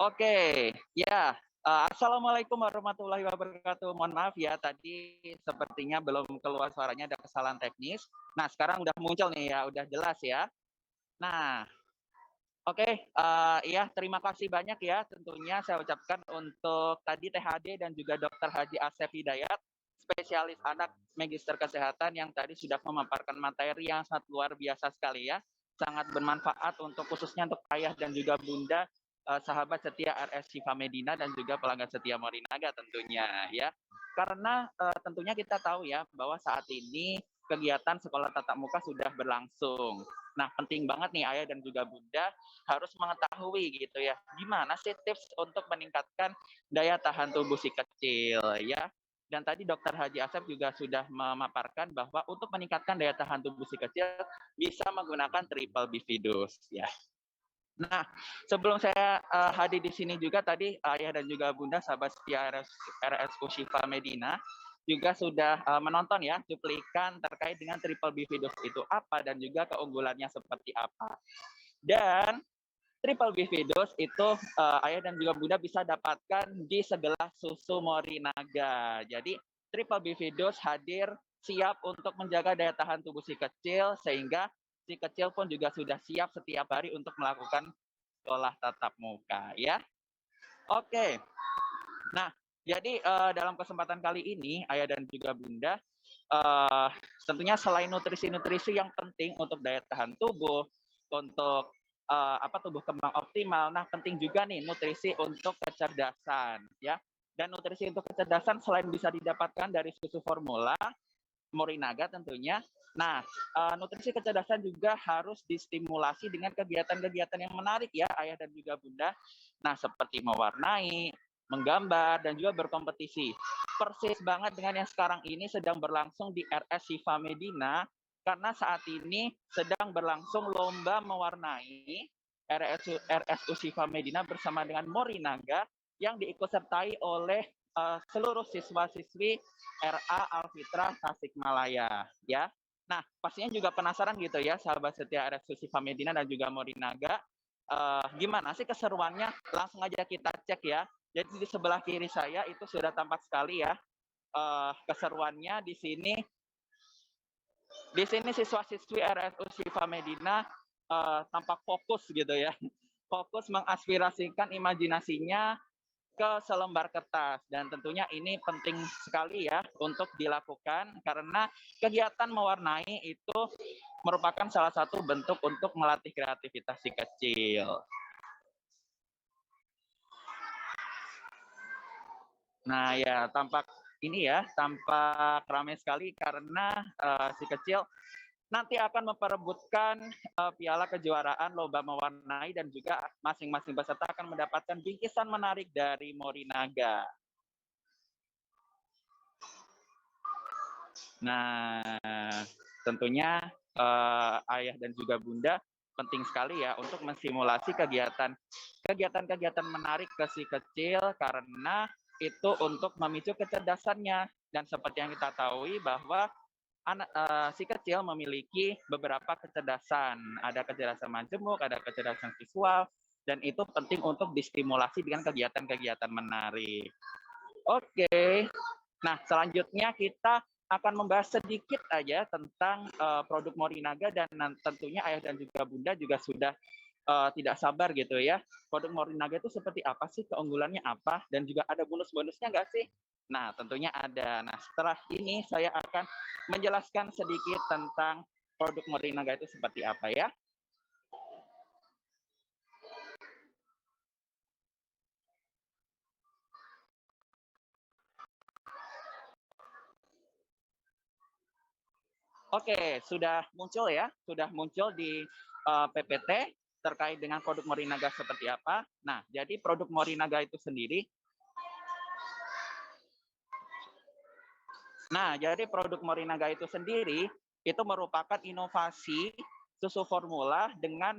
Oke, ya. Assalamualaikum warahmatullahi wabarakatuh. Mohon maaf ya, tadi sepertinya belum keluar suaranya, ada kesalahan teknis. Nah, sekarang udah muncul nih ya, udah jelas ya. Nah, oke, iya terima kasih banyak ya tentunya saya ucapkan untuk tadi THD dan juga Dr. Haji Asep Hidayat, spesialis anak Magister Kesehatan yang tadi sudah memaparkan materi yang sangat luar biasa sekali ya. Sangat bermanfaat untuk khususnya untuk ayah dan juga bunda sahabat setia RS Syifa Medina dan juga pelanggan setia Morinaga tentunya ya. Karena tentunya kita tahu ya bahwa saat ini kegiatan sekolah tatap muka sudah berlangsung. Nah, penting banget nih ayah dan juga bunda harus mengetahui gitu ya, gimana sih tips untuk meningkatkan daya tahan tubuh si kecil ya. Dan tadi Dokter Haji Asep juga sudah memaparkan bahwa untuk meningkatkan daya tahan tubuh si kecil bisa menggunakan triple bifidus ya. Nah, sebelum saya hadir di sini juga tadi ayah dan juga bunda sahabat setia RSU Syifa Medina juga sudah menonton ya cuplikan terkait dengan triple bifidus itu apa dan juga keunggulannya seperti apa. Dan triple bifidus itu ayah dan juga bunda bisa dapatkan di segelas susu Morinaga. Jadi triple bifidus hadir siap untuk menjaga daya tahan tubuh si kecil sehingga si kecil pun juga sudah siap setiap hari untuk melakukan sekolah tatap muka ya. Oke. Nah, jadi dalam kesempatan kali ini ayah dan juga bunda tentunya selain nutrisi-nutrisi yang penting untuk daya tahan tubuh, untuk tubuh kembang optimal. Nah, penting juga nih nutrisi untuk kecerdasan ya. Dan nutrisi untuk kecerdasan selain bisa didapatkan dari susu formula Morinaga tentunya. Nah, nutrisi kecerdasan juga harus distimulasi dengan kegiatan-kegiatan yang menarik ya, ayah dan juga bunda. Nah, seperti mewarnai, menggambar, dan juga berkompetisi. Persis banget dengan yang sekarang ini sedang berlangsung di RS Syifa Medina, karena saat ini sedang berlangsung lomba mewarnai RSU Syifa Medina bersama dengan Morinaga yang diikutsertai oleh seluruh siswa-siswi RA Alfitra Tasikmalaya ya. Nah, pastinya juga penasaran gitu ya sahabat setia RSU Syifa Medina dan juga Morinaga. Gimana sih keseruannya? Langsung aja kita cek ya. Jadi di sebelah kiri saya itu sudah tampak sekali ya keseruannya di sini. Di sini siswa-siswi RSU Syifa Medina tampak fokus gitu ya. Fokus mengaspirasikan imajinasinya ke selembar kertas dan tentunya ini penting sekali ya untuk dilakukan karena kegiatan mewarnai itu merupakan salah satu bentuk untuk melatih kreativitas si kecil. Nah ya tampak ini ya tampak ramai sekali karena si kecil nanti akan memperebutkan piala kejuaraan lomba mewarnai dan juga masing-masing peserta akan mendapatkan bingkisan menarik dari Morinaga. Nah, tentunya ayah dan juga bunda penting sekali ya untuk mensimulasi kegiatan menarik ke si kecil karena itu untuk memicu kecerdasannya dan seperti yang kita tahu bahwa si kecil memiliki beberapa kecerdasan, ada kecerdasan majemuk, ada kecerdasan visual, dan itu penting untuk distimulasi dengan kegiatan-kegiatan menarik. Oke, nah selanjutnya kita akan membahas sedikit aja tentang produk Morinaga dan tentunya ayah dan juga bunda juga sudah tidak sabar gitu ya. Produk Morinaga itu seperti apa sih, keunggulannya apa, dan juga ada bonus-bonusnya nggak sih? Nah, tentunya ada. Nah, setelah ini saya akan menjelaskan sedikit tentang produk Morinaga itu seperti apa ya. Oke, sudah muncul ya, sudah muncul di PPT terkait dengan produk Morinaga seperti apa. Nah, jadi produk Morinaga itu sendiri. Nah, jadi produk Morinaga itu sendiri itu merupakan inovasi susu formula dengan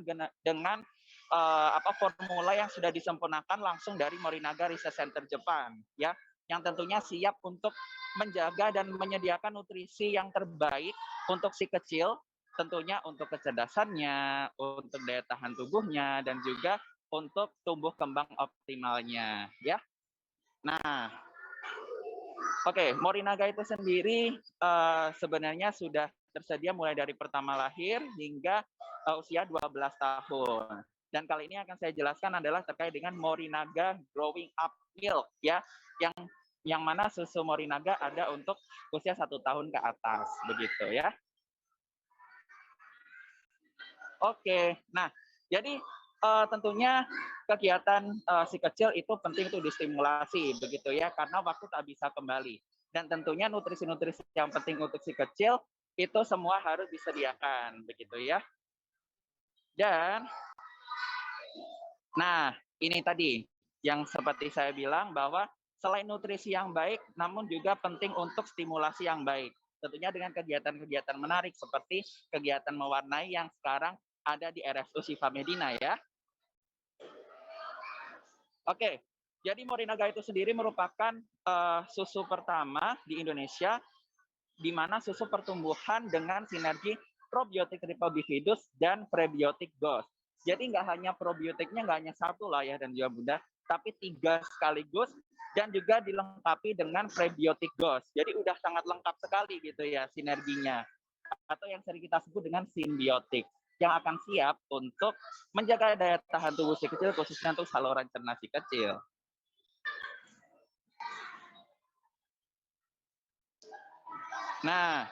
formula yang sudah disempurnakan langsung dari Morinaga Research Center Jepang ya, yang tentunya siap untuk menjaga dan menyediakan nutrisi yang terbaik untuk si kecil, tentunya untuk kecerdasannya, untuk daya tahan tubuhnya dan juga untuk tumbuh kembang optimalnya, ya. Nah, oke, Morinaga itu sendiri sebenarnya sudah tersedia mulai dari pertama lahir hingga usia 12 tahun. Dan kali ini akan saya jelaskan adalah terkait dengan Morinaga Growing Up Milk, ya, yang mana susu Morinaga ada untuk usia 1 tahun ke atas, begitu ya. Oke, nah jadi tentunya kegiatan si kecil itu penting untuk distimulasi, begitu ya, karena waktu tak bisa kembali. Dan tentunya nutrisi-nutrisi yang penting untuk si kecil itu semua harus disediakan, begitu ya. Dan, nah ini tadi yang seperti saya bilang bahwa selain nutrisi yang baik, namun juga penting untuk stimulasi yang baik. Tentunya dengan kegiatan-kegiatan menarik seperti kegiatan mewarnai yang sekarang ada di RSU Syifa Medina ya. Oke, jadi Morinaga itu sendiri merupakan susu pertama di Indonesia, di mana susu pertumbuhan dengan sinergi probiotik Triple Bifidus dan prebiotik GOS. Jadi nggak hanya probiotiknya, nggak hanya satu lah ya dan juga Bunda, tapi 3 sekaligus dan juga dilengkapi dengan prebiotik GOS. Jadi udah sangat lengkap sekali gitu ya sinerginya. Atau yang sering kita sebut dengan simbiotik, yang akan siap untuk menjaga daya tahan tubuh si kecil khususnya untuk saluran cerna si kecil. Nah,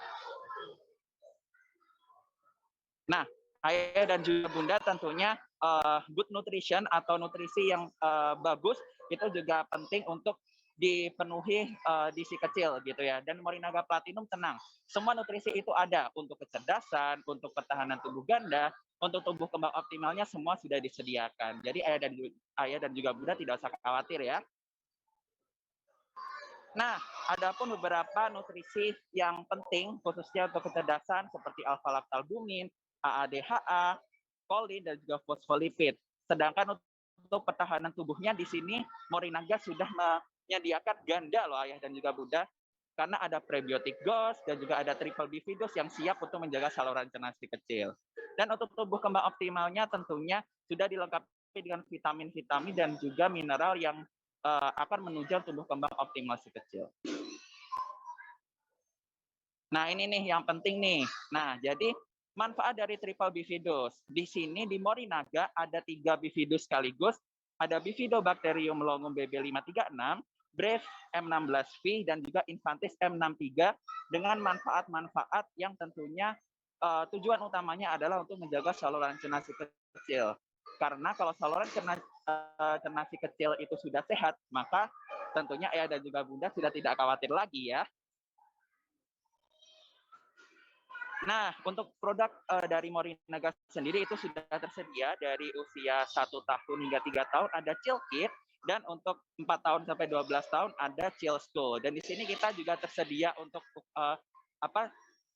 ayah dan juga Bunda tentunya good nutrition atau nutrisi yang bagus itu juga penting untuk dipenuhi di si kecil gitu ya. Dan Morinaga Platinum tenang, semua nutrisi itu ada untuk kecerdasan, untuk pertahanan tubuh ganda, untuk tumbuh kembang optimalnya semua sudah disediakan. Jadi ayah dan juga Bunda tidak usah khawatir ya. Nah, adapun beberapa nutrisi yang penting khususnya untuk kecerdasan seperti alfa-lactalbumin, AADHA, kolin dan juga fosfolipid. Sedangkan untuk pertahanan tubuhnya di sini Morinaga sudah menyediakan ganda loh ayah dan juga Bunda, karena ada prebiotik GOS dan juga ada triple bifidus yang siap untuk menjaga saluran cerna si kecil. Dan untuk tumbuh kembang optimalnya tentunya sudah dilengkapi dengan vitamin-vitamin dan juga mineral yang akan menunjang tumbuh kembang optimal si kecil. Nah ini nih yang penting nih. Nah jadi manfaat dari triple bifidus. Di sini di Morinaga ada 3 bifidus sekaligus. Ada Bifidobacterium longum BB536, Brave M16V, dan juga Infantis M63 dengan manfaat-manfaat yang tentunya tujuan utamanya adalah untuk menjaga saluran cerna si kecil. Karena kalau saluran cerna si kecil itu sudah sehat, maka tentunya ayah dan juga Bunda sudah tidak khawatir lagi ya. Nah, untuk produk dari Morinaga sendiri itu sudah tersedia dari usia 1 tahun hingga 3 tahun ada Chill Kit, dan untuk 4 tahun sampai 12 tahun ada Chill School. Dan di sini kita juga tersedia untuk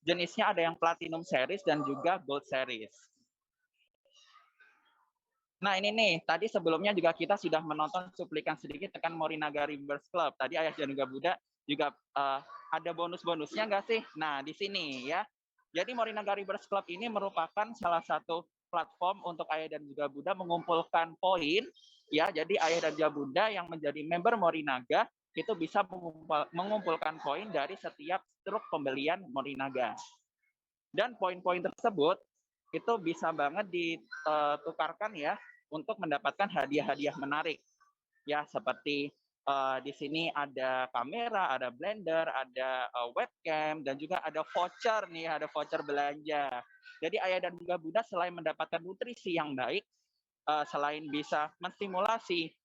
jenisnya ada yang Platinum Series dan juga Gold Series. Nah ini nih, tadi sebelumnya juga kita sudah menonton cuplikan sedikit tentang Morinaga Reverse Club. Tadi ayah dan juga Bunda juga ada bonus-bonusnya nggak sih? Nah di sini ya. Jadi Morinaga Reverse Club ini merupakan salah satu platform untuk ayah dan juga Bunda mengumpulkan poin. Ya, jadi ayah dan juga Bunda yang menjadi member Morinaga itu bisa mengumpulkan poin dari setiap truk pembelian Morinaga. Dan poin-poin tersebut itu bisa banget ditukarkan ya untuk mendapatkan hadiah-hadiah menarik ya, seperti di sini ada kamera, ada blender, ada webcam, dan juga ada voucher nih, ada voucher belanja. Jadi ayah dan juga Bunda selain mendapatkan nutrisi yang baik, selain bisa menstimulasi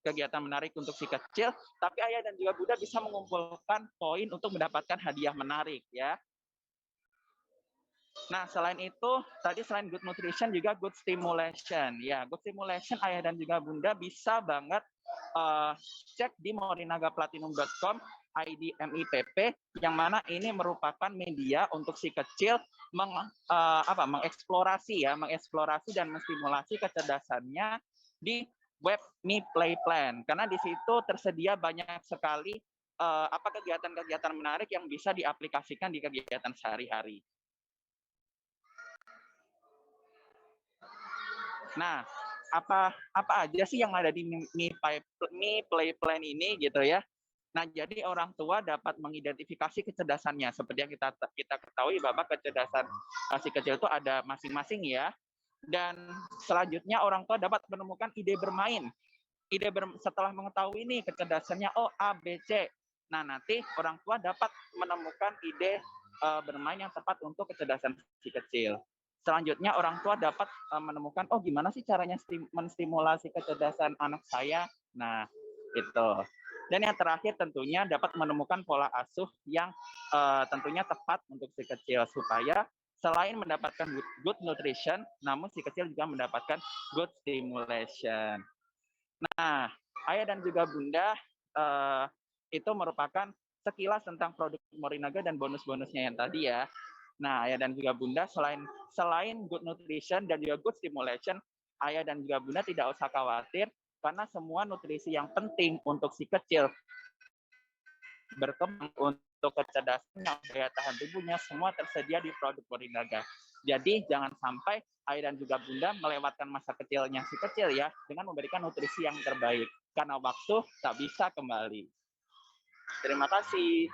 kegiatan menarik untuk si kecil, tapi ayah dan juga Bunda bisa mengumpulkan poin untuk mendapatkan hadiah menarik ya. Nah, selain itu, tadi selain good nutrition juga good stimulation. Ya, good stimulation ayah dan juga Bunda bisa banget cek di morinagaplatinum.com ID MIPP, yang mana ini merupakan media untuk si kecil mengeksplorasi dan menstimulasi kecerdasannya di web Mi Play Plan. Karena di situ tersedia banyak sekali kegiatan-kegiatan menarik yang bisa diaplikasikan di kegiatan sehari-hari. Nah, apa aja sih yang ada di Mi Play Plan ini gitu ya. Nah, jadi orang tua dapat mengidentifikasi kecerdasannya. Seperti yang kita ketahui bahwa kecerdasan si kecil itu ada masing-masing ya. Dan selanjutnya orang tua dapat menemukan ide bermain. Setelah mengetahui ini kecerdasannya A, B, C. Nah, nanti orang tua dapat menemukan ide bermain yang tepat untuk kecerdasan si kecil. Selanjutnya orang tua dapat menemukan gimana sih caranya menstimulasi kecerdasan anak saya. Nah, itu. Dan yang terakhir tentunya dapat menemukan pola asuh yang tentunya tepat untuk si kecil supaya selain mendapatkan good nutrition, namun si kecil juga mendapatkan good stimulation. Nah, ayah dan juga bunda itu merupakan sekilas tentang produk Morinaga dan bonus-bonusnya yang tadi ya. Nah, ayah dan juga bunda selain good nutrition dan juga good stimulation, ayah dan juga bunda tidak usah khawatir karena semua nutrisi yang penting untuk si kecil berkembang untuk kecerdasan daya tahan tubuhnya semua tersedia di produk Morinaga. Jadi jangan sampai ayah dan juga bunda melewatkan masa kecilnya si kecil ya dengan memberikan nutrisi yang terbaik karena waktu tak bisa kembali. Terima kasih.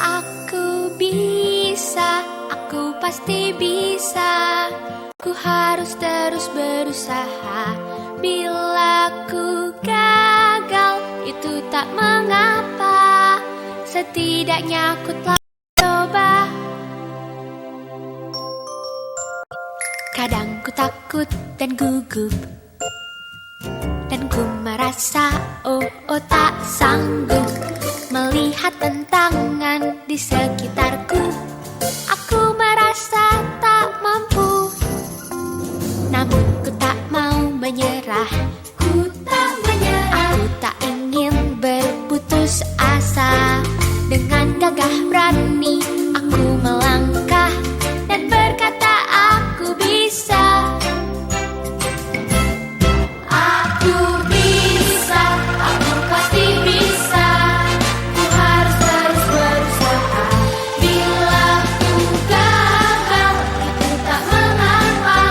Aku bisa, aku pasti bisa. Ku harus terus berusaha. Bila ku gagal, itu tak mengapa. Setidaknya ku telah coba. Kadang ku takut dan gugup, dan ku merasa tak sanggup melihat tantangan di sekitarku. Aku merasa tak mampu, namun ku tak mau menyerah. Ku tak menyerah. Aku tak ingin berputus asa. Dengan gagah berani aku melangkah dan berkata aku bisa. Aku bisa, aku pasti bisa. Ku harus terus berusaha. Bila ku gagal, itu tak mengapa.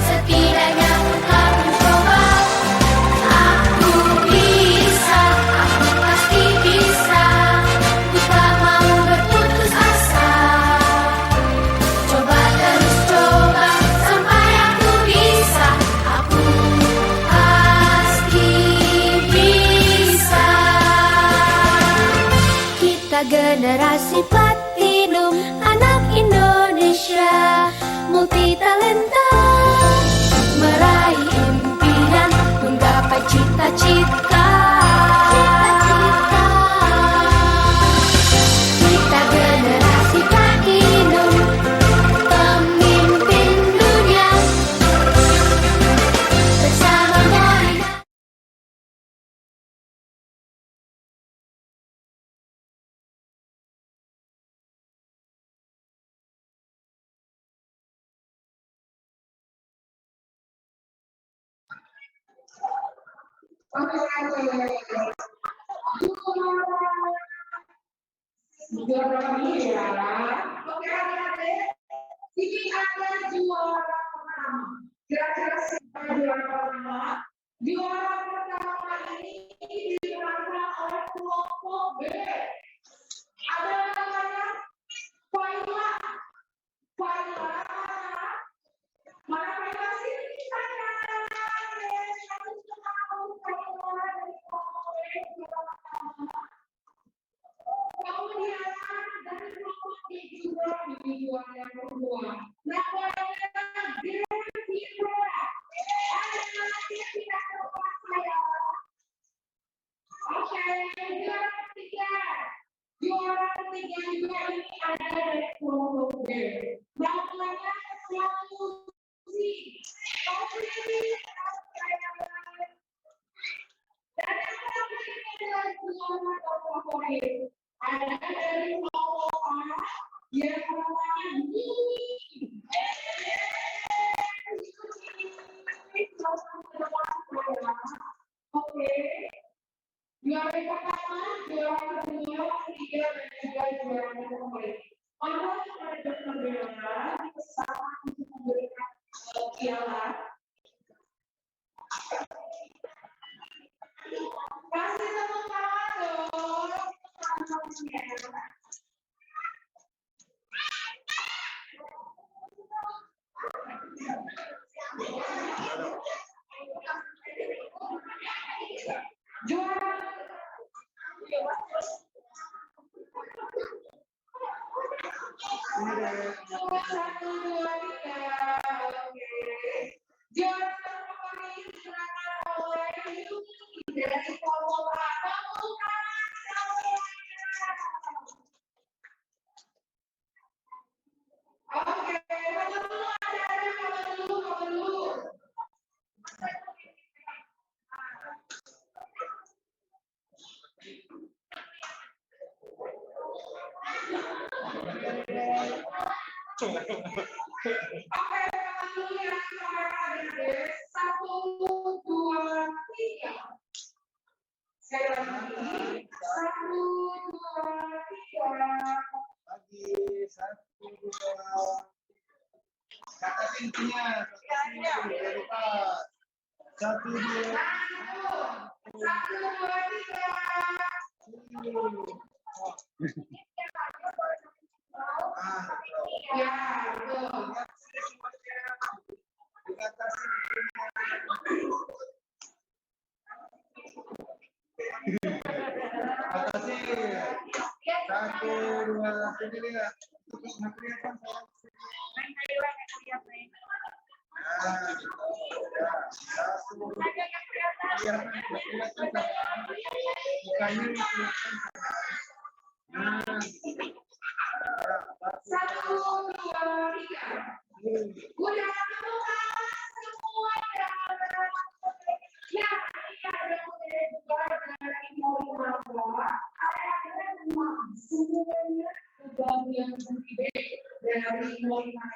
Setidaknya ku telah mencoba. Aku bisa, aku pasti bisa. Ku tak mau berputus asa. Coba terus coba sampai aku bisa. Aku pasti bisa. Kita generasi platinum, anak Indonesia, multi talenta, meraih impian, menggapai cita-cita. Kita generasi platinum, pemimpin dunia, bersama Morinaga. Juara ini ya. Oke adik-adik, ini ada juara pertama. Kira-kira siapa juara pertama? Juara pertama ini dimenangkan oleh kelompok B. Ada namanya Faila. Faila. Mana Faila sih? Saya. Faila dari kelompok B juara pertama. Kemudian dari kelompok D juga di juara yang kedua. Namanya Devira. Ada lagi yang tidak terlupa saya. Oke, juara ketiga. Juara ketiga juga ini ada dari kelompok D. Namanya selalu favorit. Ada dari kelompok A yang namanya Oke. Juara pertama, juara kedua, ketiga, dan juga juara keempat. Mana pada berbeda bersama untuk memberikan piala. Kasih tepuk tangan dong. Satu, dua, tiga. Oke. Juara terfavorit diserahkan oleh Yuki dari kelompok A. Tepuk tangan semuanya. Oke, foto dulu ada foto dulu. Oke, foto dulu ya para adik. 1, 2, 3. Sekali lagi. 1, 2, 3. Lagi 1, 2. Kata intinya, dari pas. 1, 2. 1, 2, 3. Ya, betul. Di atas atasnya 1, 2, sini lihat. Untuk kelihatan saya. Satu, dua, tiga. Udah keluar semua ya. Ya, ini ada juga dari Moringa. Ada semuanya bagian dari Moringa.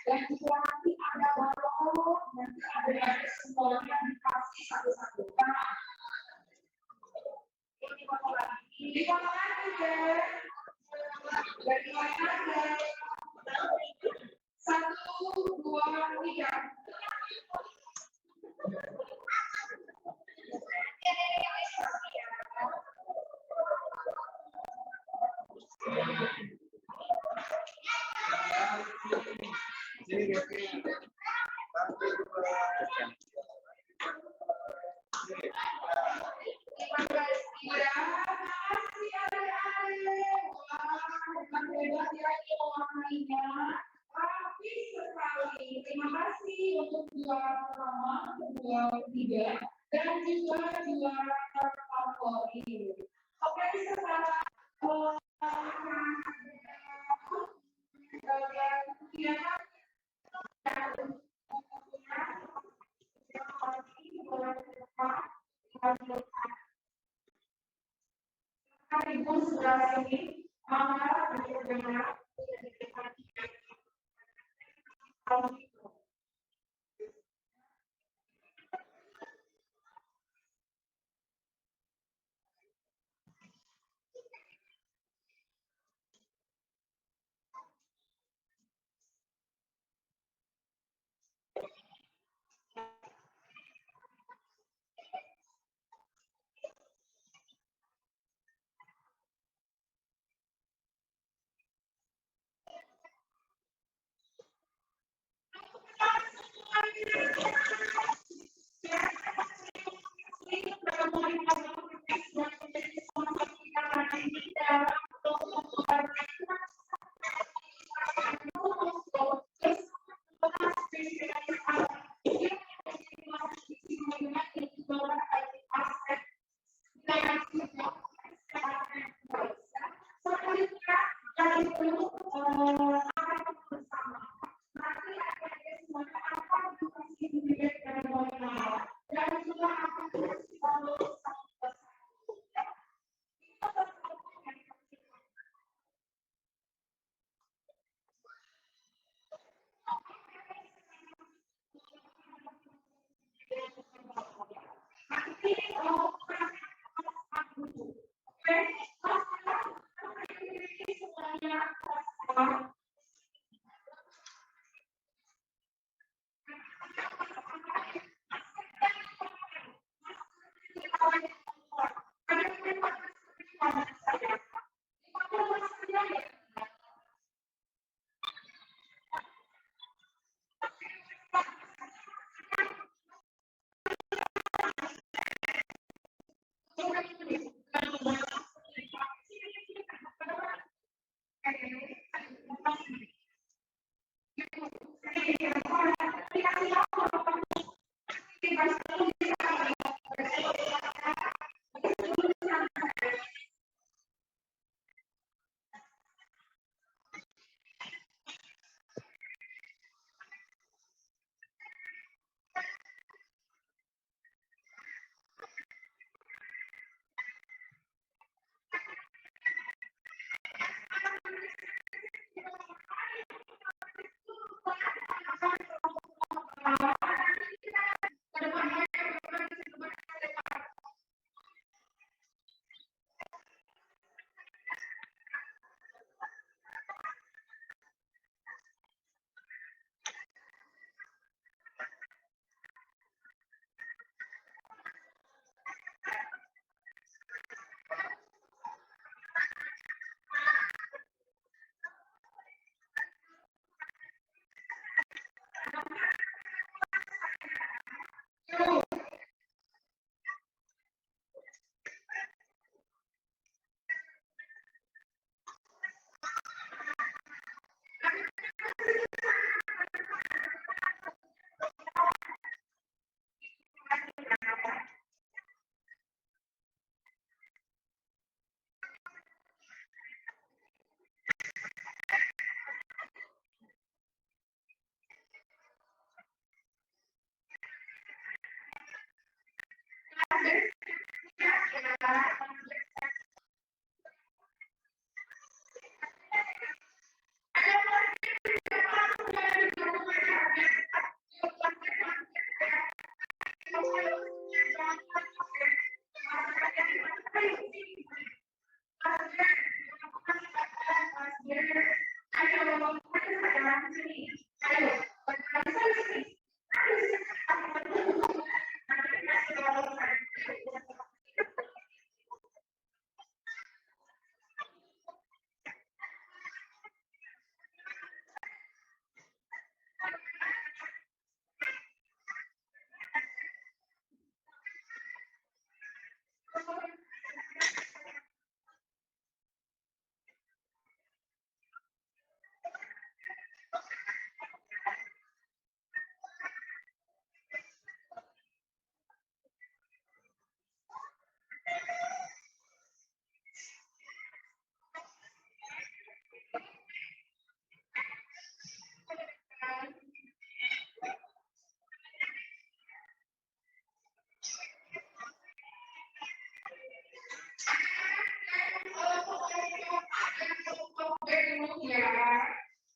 Dan juga nanti ada balon, nanti ada semuanya dikasih satu-satu. Ini foto lagi. Ini foto lagi deh. Dari mana ada? 1, 2, 3. Sini lihat. 1, 2. Terima kasih ya. Makasih adik-adik. Wah, bukan bebas ya ini warnanya. Rapi sekali. Terima kasih untuk juara pertama, kedua, ketiga, dan juga juara terfavorit. Oke, sekarang Ibu sebelah sini, mama berdengar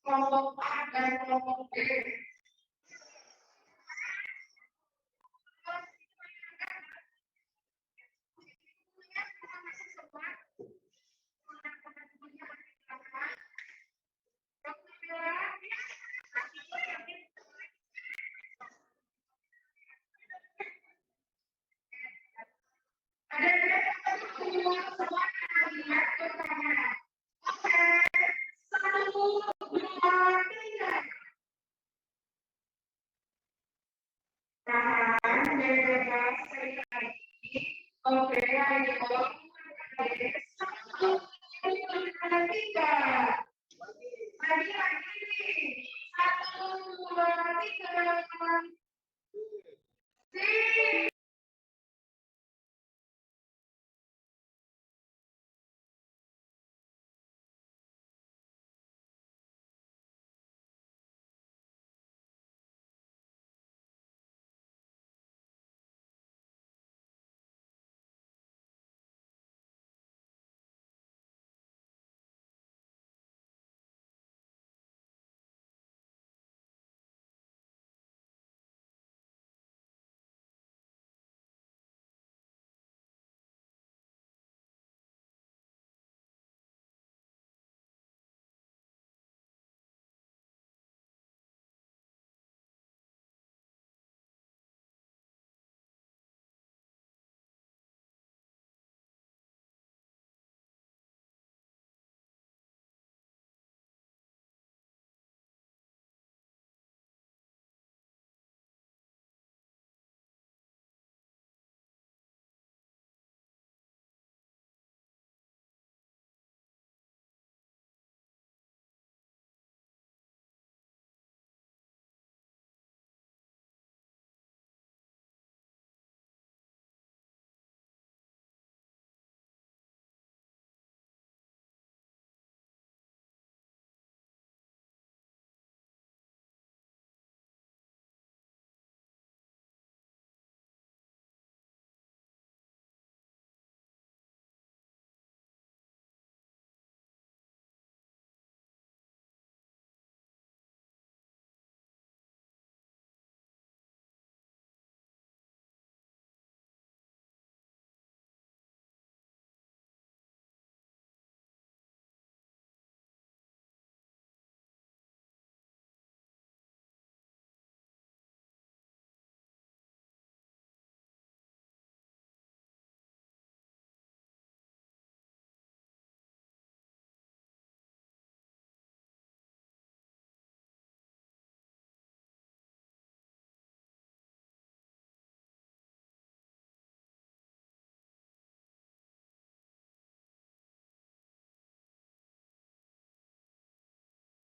Kelompok A dan kelompok B. Oke, ayo. Lagi-lagi. 1, 2, 3.